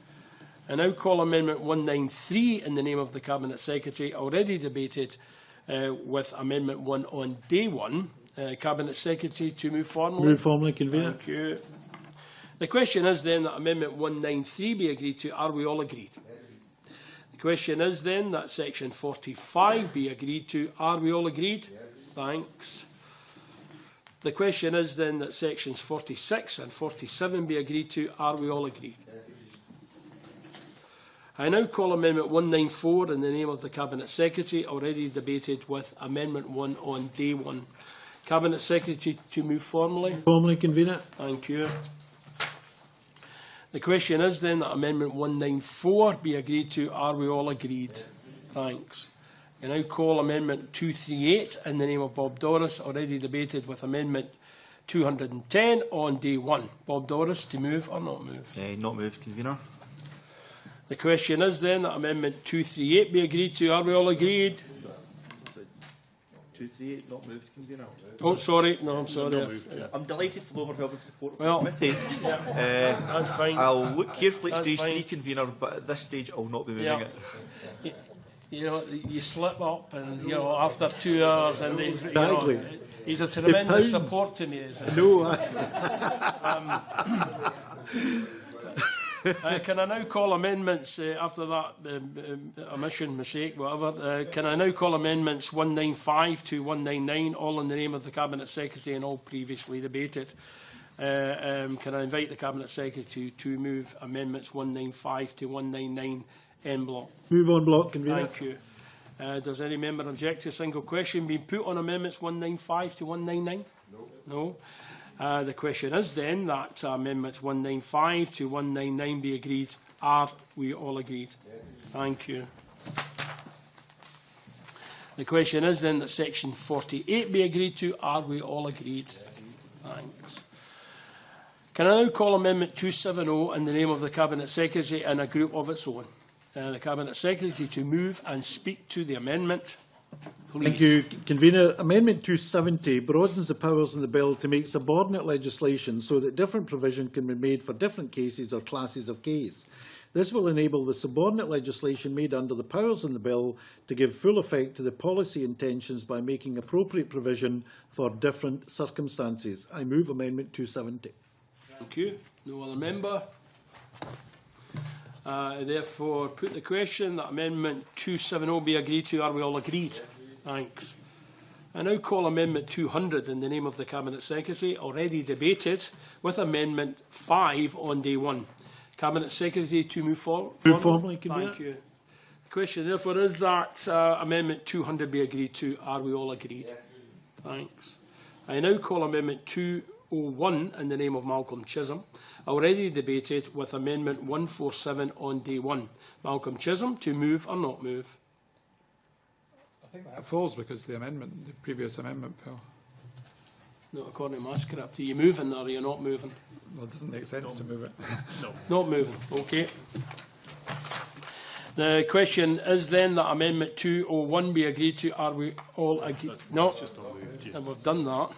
I now call Amendment 193 in the name of the Cabinet Secretary, already debated, with Amendment 1 on day one. Cabinet Secretary to move formally. Move formally, convener. Thank you. The question is then that Amendment 193 be agreed to. Are we all agreed? The question is then that Section 45 be agreed to. Are we all agreed? Thanks. The question is then that Sections 46 and 47 be agreed to. Are we all agreed? I now call Amendment 194 in the name of the Cabinet Secretary, already debated, with Amendment 1 on day one. Cabinet Secretary to move formally. Formally, convener. Thank you. The question is then that Amendment 194 be agreed to. Are we all agreed? Thanks. I now call Amendment 238 in the name of Bob Doris, already debated, with Amendment 210 on day one. Bob Doris to move or not move? Not moved, convener. The question is then that Amendment 238 be agreed to. Are we all agreed? 238, not moved, convener. Oh, sorry. No, I'm sorry. I'm delighted for the overwhelming support of Well, the committee. That's fine. I'll look carefully at That's stage fine. 3, convener, but at this stage I'll not be moving Yeah. it. You know, you slip up, and you know, after 2 hours, and he's, you Exactly. know, he's a tremendous pounds. support to me. Isn't he? No, Can I now call amendments after that omission, mistake, whatever? Can I now call amendments 195 to 199, all in the name of the Cabinet Secretary and all previously debated? Can I invite the Cabinet Secretary to move amendments 195 to 199 en bloc? move on block, convener. Thank you. Does any member object to a single question being put on amendments 195 to 199? No. The question is then that amendments 195 to 199 be agreed. Are we all agreed? Thank you. The question is then that Section 48 be agreed to. Are we all agreed? Thanks. Can I now call Amendment 270 in the name of the Cabinet Secretary and a group of its own? The Cabinet Secretary to move and speak to the amendment. Please. Thank you, convener. Amendment 270 broadens the powers in the bill to make subordinate legislation so that different provision can be made for different cases or classes of case. This will enable the subordinate legislation made under the powers in the bill to give full effect to the policy intentions by making appropriate provision for different circumstances. I move Amendment 270. Thank you. No other member. Therefore, put the question that Amendment 270 be agreed to. Are we all agreed? Thanks. I now call Amendment 200 in the name of the Cabinet Secretary, already debated, with Amendment 5 on day one. Cabinet Secretary to move forward. Move formally, convener. Thank you. The question, therefore, is that Amendment 200 be agreed to. Are we all agreed? Yes. Thanks. I now call Amendment 201 in the name of Malcolm Chisholm, already debated, with Amendment 147 on day one. Malcolm Chisholm to move or not move? I think that falls because the previous amendment fell. Not according to my script. Are you moving or are you not moving? Well, it doesn't make sense to move it. Not moving. Okay. The question is then that Amendment 201 be agreed to. Are we all agreed? No. Just not moved. And we've done that.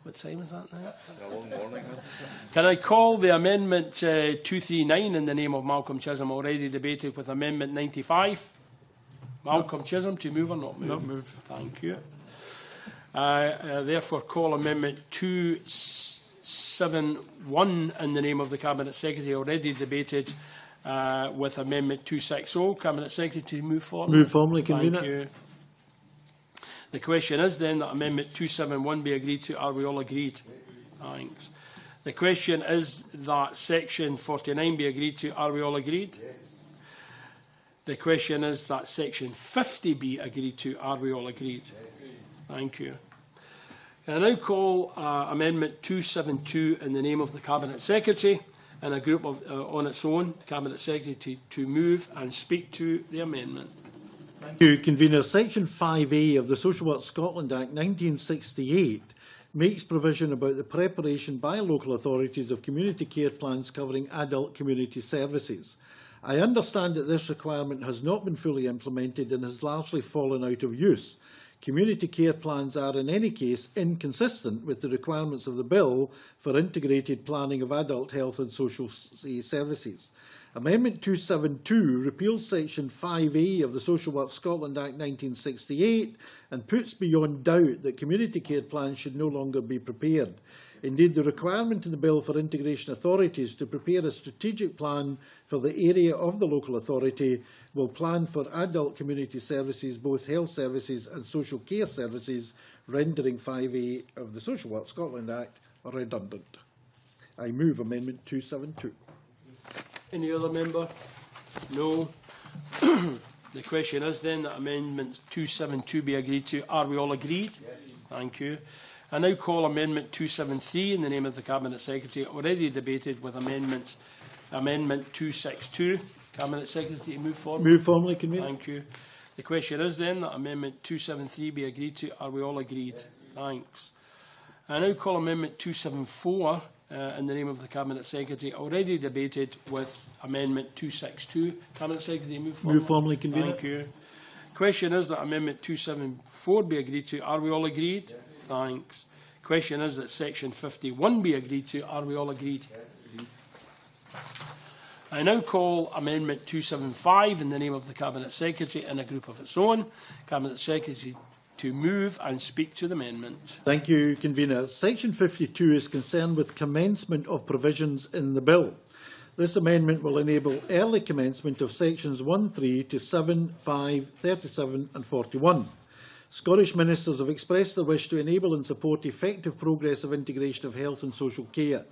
What time is that now? A long morning. Can I call the Amendment 239 in the name of Malcolm Chisholm, already debated, with Amendment 95? Malcolm Chisholm to move or not move? Not move. Thank you. Therefore, call Amendment 271 in the name of the Cabinet Secretary, already debated, with Amendment 260. Cabinet Secretary to move forward. Move formally, convener. Thank you. The question is then that Amendment 271 be agreed to. Are we all agreed? Thanks. The question is that Section 49 be agreed to. Are we all agreed? Yes. The question is that Section 50 be agreed to. Are we all agreed? Yes. Thank you. I now call Amendment 272 in the name of the Cabinet Secretary and a group of, on its own, the Cabinet Secretary to move and speak to the amendment. Thank you, Convener. Section 5A of the Social Work Scotland Act 1968 makes provision about the preparation by local authorities of community care plans covering adult community services. I understand that this requirement has not been fully implemented and has largely fallen out of use. Community care plans are in any case inconsistent with the requirements of the Bill for integrated planning of adult health and social services. Amendment 272 repeals Section 5A of the Social Work Scotland Act 1968 and puts beyond doubt that community care plans should no longer be prepared. Indeed, the requirement in the Bill for integration authorities to prepare a strategic plan for the area of the local authority will plan for adult community services, both health services and social care services, rendering 5A of the Social Work Scotland Act redundant. I move Amendment 272. Any other member? No. The question is then that Amendment 272 be agreed to. Are we all agreed? Yes. Thank you. I now call Amendment 273 in the name of the Cabinet Secretary, already debated with Amendment 262. Cabinet Secretary, move forward. Move formally, Convener. Thank you. The question is then that Amendment 273 be agreed to. Are we all agreed? Yes. Thanks. I now call Amendment 274 in the name of the Cabinet Secretary, already debated with Amendment 262. Cabinet Secretary, move forward. Move formally, Convener. Thank you. Question is that Amendment 274 be agreed to. Are we all agreed? Yes. Thanks. Question is that Section 51 be agreed to. Are we all agreed? Yes. I now call Amendment 275 in the name of the Cabinet Secretary and a group of its own. Cabinet Secretary to move and speak to the amendment. Thank you, Convener. Section 52 is concerned with commencement of provisions in the Bill. This amendment will enable early commencement of Sections 1.3 to 7, 5, 37 and 41. Scottish ministers have expressed their wish to enable and support effective progress of integration of health and social care.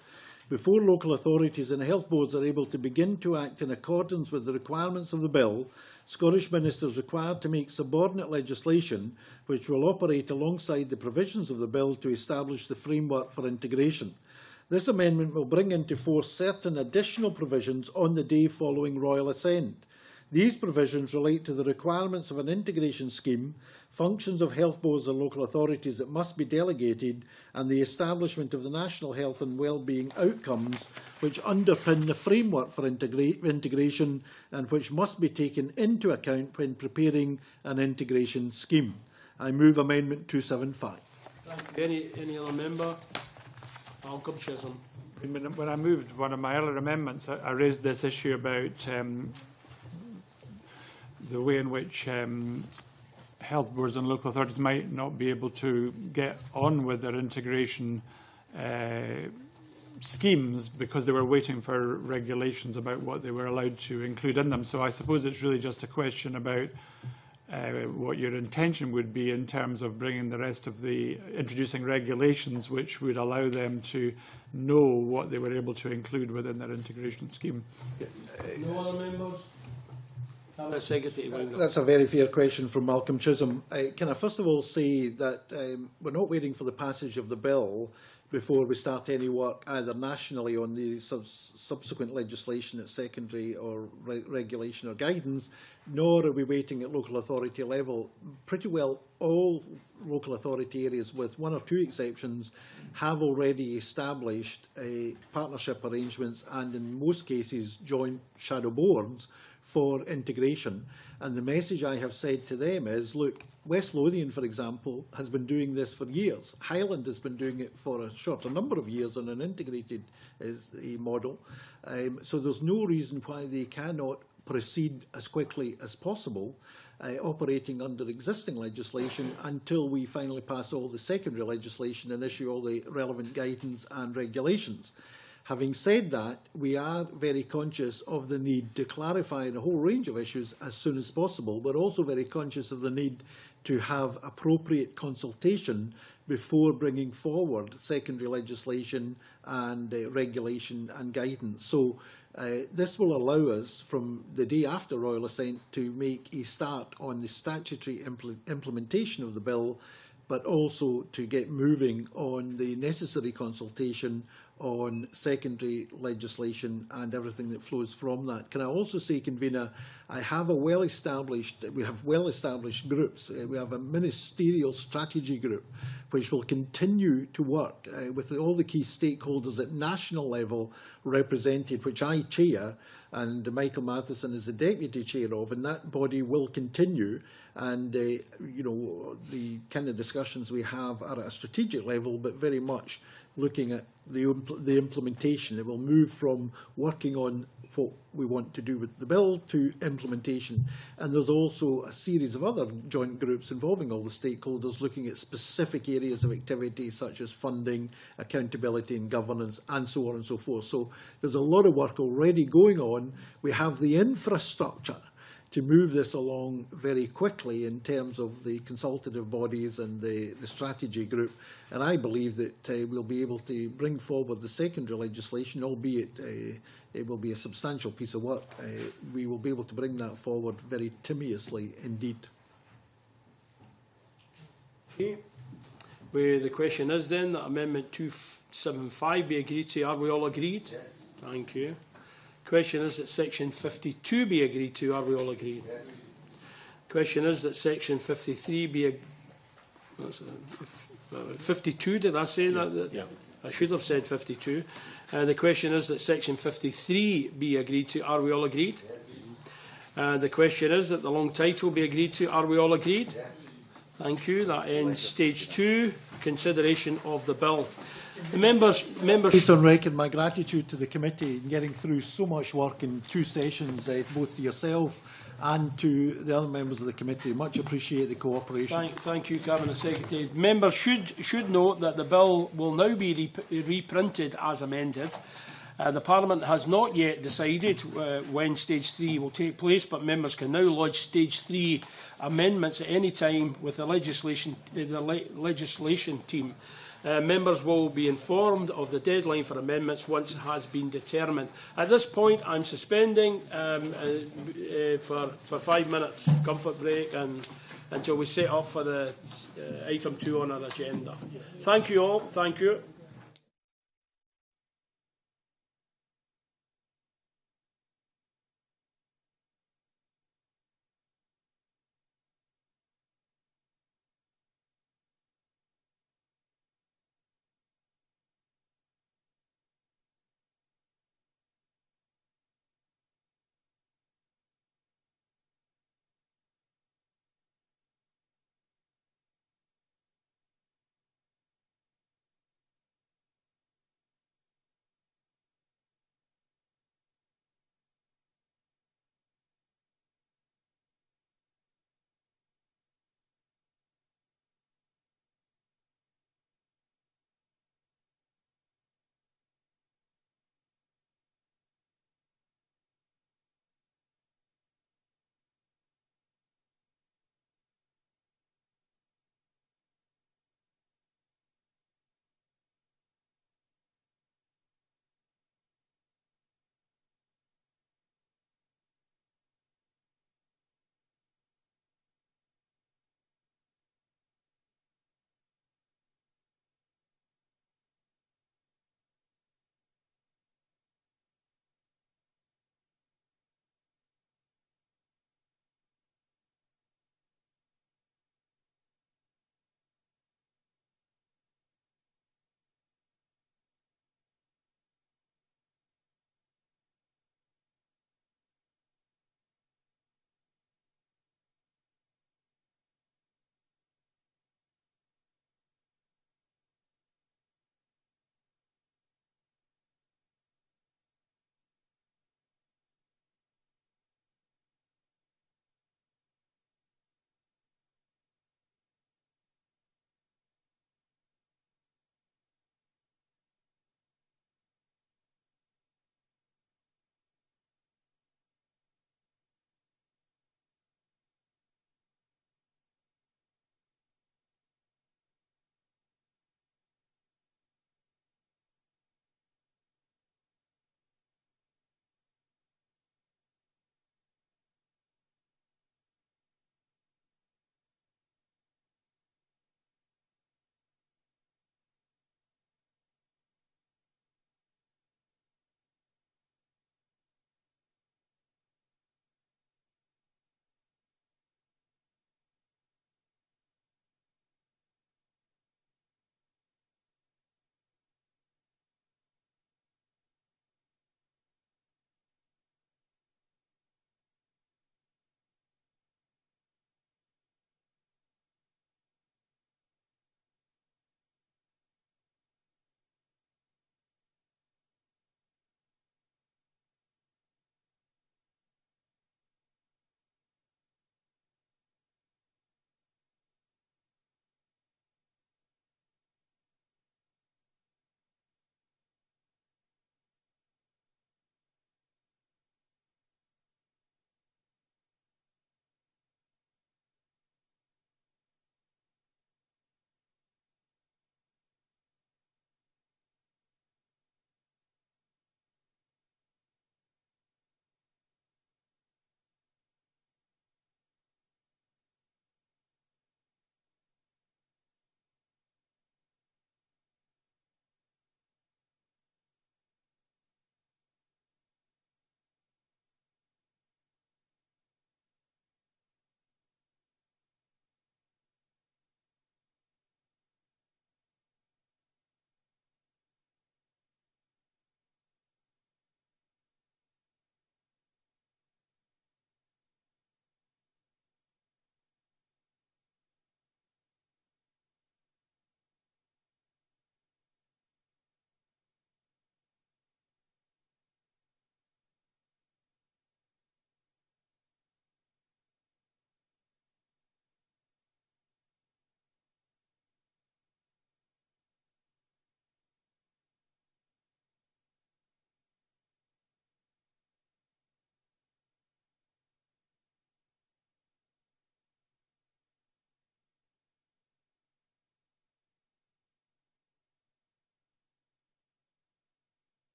Before local authorities and health boards are able to begin to act in accordance with the requirements of the Bill, Scottish ministers are required to make subordinate legislation which will operate alongside the provisions of the Bill to establish the framework for integration. This amendment will bring into force certain additional provisions on the day following royal assent. These provisions relate to the requirements of an integration scheme, functions of health boards and local authorities that must be delegated, and the establishment of the national health and wellbeing outcomes which underpin the framework for integration and which must be taken into account when preparing an integration scheme. I move Amendment 275. Thank you. Any other member? Malcolm Chisholm. When I moved one of my earlier amendments, I raised this issue about the way in which health boards and local authorities might not be able to get on with their integration schemes because they were waiting for regulations about what they were allowed to include in them. So I suppose it's really just a question about what your intention would be in terms of bringing the rest of the introducing regulations which would allow them to know what they were able to include within their integration scheme. No other members? Secretary. That's a very fair question from Malcolm Chisholm. Can I first of all say that we're not waiting for the passage of the bill before we start any work either nationally on the subsequent legislation at secondary or regulation or guidance, nor are we waiting at local authority level. Pretty well all local authority areas, with one or two exceptions, have already established partnership arrangements and in most cases joint shadow boards for integration. And the message I have said to them is, look, West Lothian, for example, has been doing this for years. Highland has been doing it for a shorter number of years on an integrated model. So there's no reason why they cannot proceed as quickly as possible, operating under existing legislation until we finally pass all the secondary legislation and issue all the relevant guidance and regulations. Having said that, we are very conscious of the need to clarify a whole range of issues as soon as possible. We're also very conscious of the need to have appropriate consultation before bringing forward secondary legislation and regulation and guidance. So this will allow us, from the day after Royal Assent, to make a start on the statutory implementation of the bill, but also to get moving on the necessary consultation on secondary legislation and everything that flows from that. Can I also say, Convener, we have well-established groups. We have a ministerial strategy group which will continue to work with all the key stakeholders at national level represented, which I chair, and Michael Matheson is the deputy chair of, and that body will continue. And you know, the kind of discussions we have are at a strategic level, but very much looking at the implementation. It will move from working on what we want to do with the bill to implementation. And there's also a series of other joint groups involving all the stakeholders looking at specific areas of activity such as funding, accountability and governance, and so on and so forth. So there's a lot of work already going on. We have the infrastructure to move this along very quickly in terms of the consultative bodies and the strategy group. And I believe that we'll be able to bring forward the secondary legislation, albeit it will be a substantial piece of work. We will be able to bring that forward very timiously indeed. Okay. Well, the question is then that Amendment 275 be agreed to. Are we all agreed? Yes. Thank you. Question is that Section 52 be agreed to. Are we all agreed? Yes. Question is that Section 53 be 52, did I say that? Yeah. I should have said 52. The question is that Section 53 be agreed to. Are we all agreed? Yes. The question is that the long title be agreed to. Are we all agreed? Yes. Thank you. That ends Stage 2, consideration of the bill. The members. Based on record, my gratitude to the committee in getting through so much work in 2 sessions, both to yourself and to the other members of the committee. Much appreciate the cooperation. Thank you, Cabinet Secretary. Members should note that the bill will now be reprinted as amended. The Parliament has not yet decided when Stage 3 will take place, but members can now lodge Stage 3 amendments at any time with the legislation team. Members will be informed of the deadline for amendments once it has been determined. At this point, I'm suspending for 5 minutes, comfort break, and until we set up for the item 2 on our agenda. Thank you all. Thank you.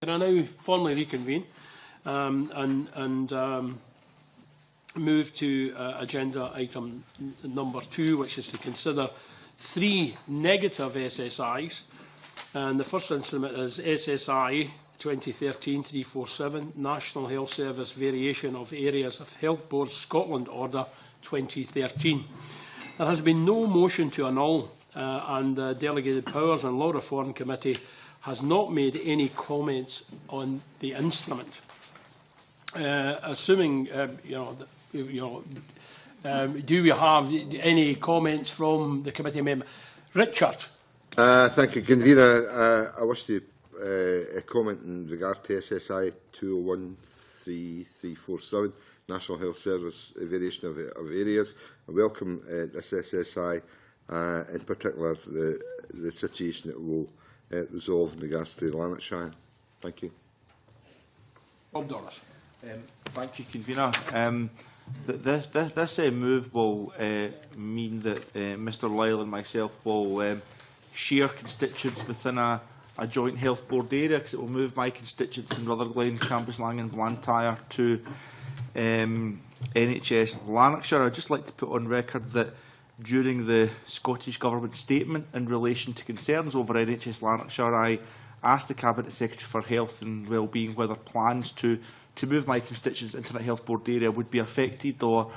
Can I now formally reconvene and move to agenda item number 2, which is to consider 3 negative SSIs. And the first instrument is SSI 2013-347, National Health Service Variation of Areas of Health Board Scotland Order 2013. There has been no motion to annul, and the Delegated Powers and Law Reform Committee has not made any comments on the instrument. Assuming, do we have any comments from the committee member? Richard. Thank you, Convener. I wish to comment in regard to SSI 201-3347, National Health Service Variation of Areas. I welcome this SSI, in particular the situation that will resolve in regards to Lanarkshire. Thank you. Bob Doris. Thank you, Convener. This move will mean that Mr Lyle and myself will share constituents within a joint health board area, because it will move my constituents in Rutherglen, Cambuslang and Blantyre to NHS Lanarkshire. I'd just like to put on record that during the Scottish Government statement in relation to concerns over NHS Lanarkshire, I asked the Cabinet Secretary for Health and Wellbeing whether plans to move my constituents into the health board area would be affected or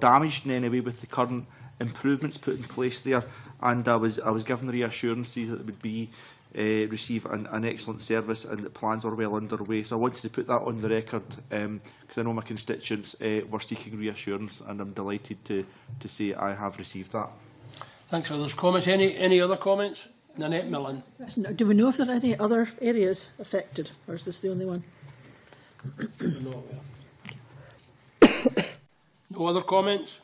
damaged in any way with the current improvements put in place there, and I was given reassurances that it would be receive an excellent service and that plans are well underway. So I wanted to put that on the record, because I know my constituents were seeking reassurance, and I'm delighted to say I have received that. Thanks for those comments. Any other comments? Nanette Millen. Do we know if there are any other areas affected, or is this the only one? No other comments?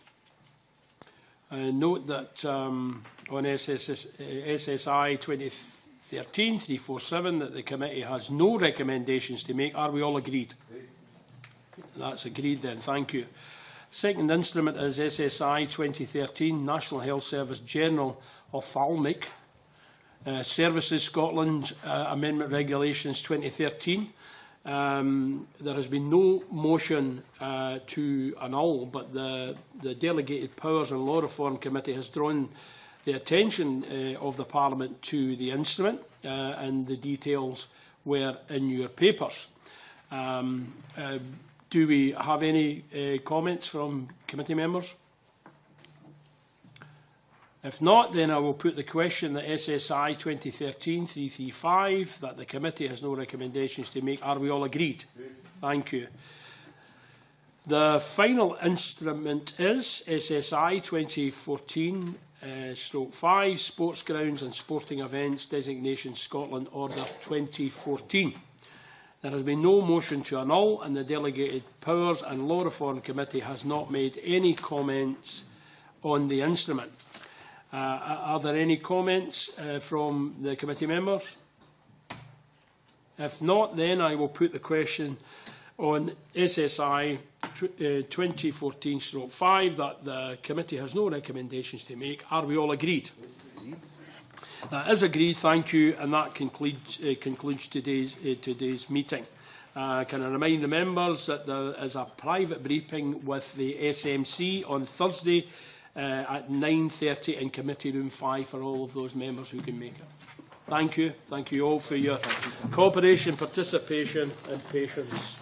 Note that on SSI 2013-347 that the committee has no recommendations to make. Are we all agreed? That's agreed then. Thank you. Second instrument is SSI 2013 National Health Service General Ophthalmic Services Scotland Amendment Regulations 2013. There has been no motion to annul, but the Delegated Powers and Law Reform Committee has drawn the attention of the Parliament to the instrument, and the details were in your papers. Do we have any comments from committee members? If not, then I will put the question that SSI 2013-335, that the committee has no recommendations to make. Are we all agreed? Thank you. The final instrument is SSI 2014-5, Sports Grounds and Sporting Events Designation Scotland Order 2014. There has been no motion to annul, and the Delegated Powers and Law Reform Committee has not made any comments on the instrument. Are there any comments from the committee members? If not, then I will put the question on SSI 2014-5 that the committee has no recommendations to make. Are we all agreed? That is agreed, thank you, and that concludes today's meeting. Can I remind the members that there is a private briefing with the SMC on Thursday at 9:30 in Committee Room 5 for all of those members who can make it. Thank you. Thank you all for your cooperation, participation and patience.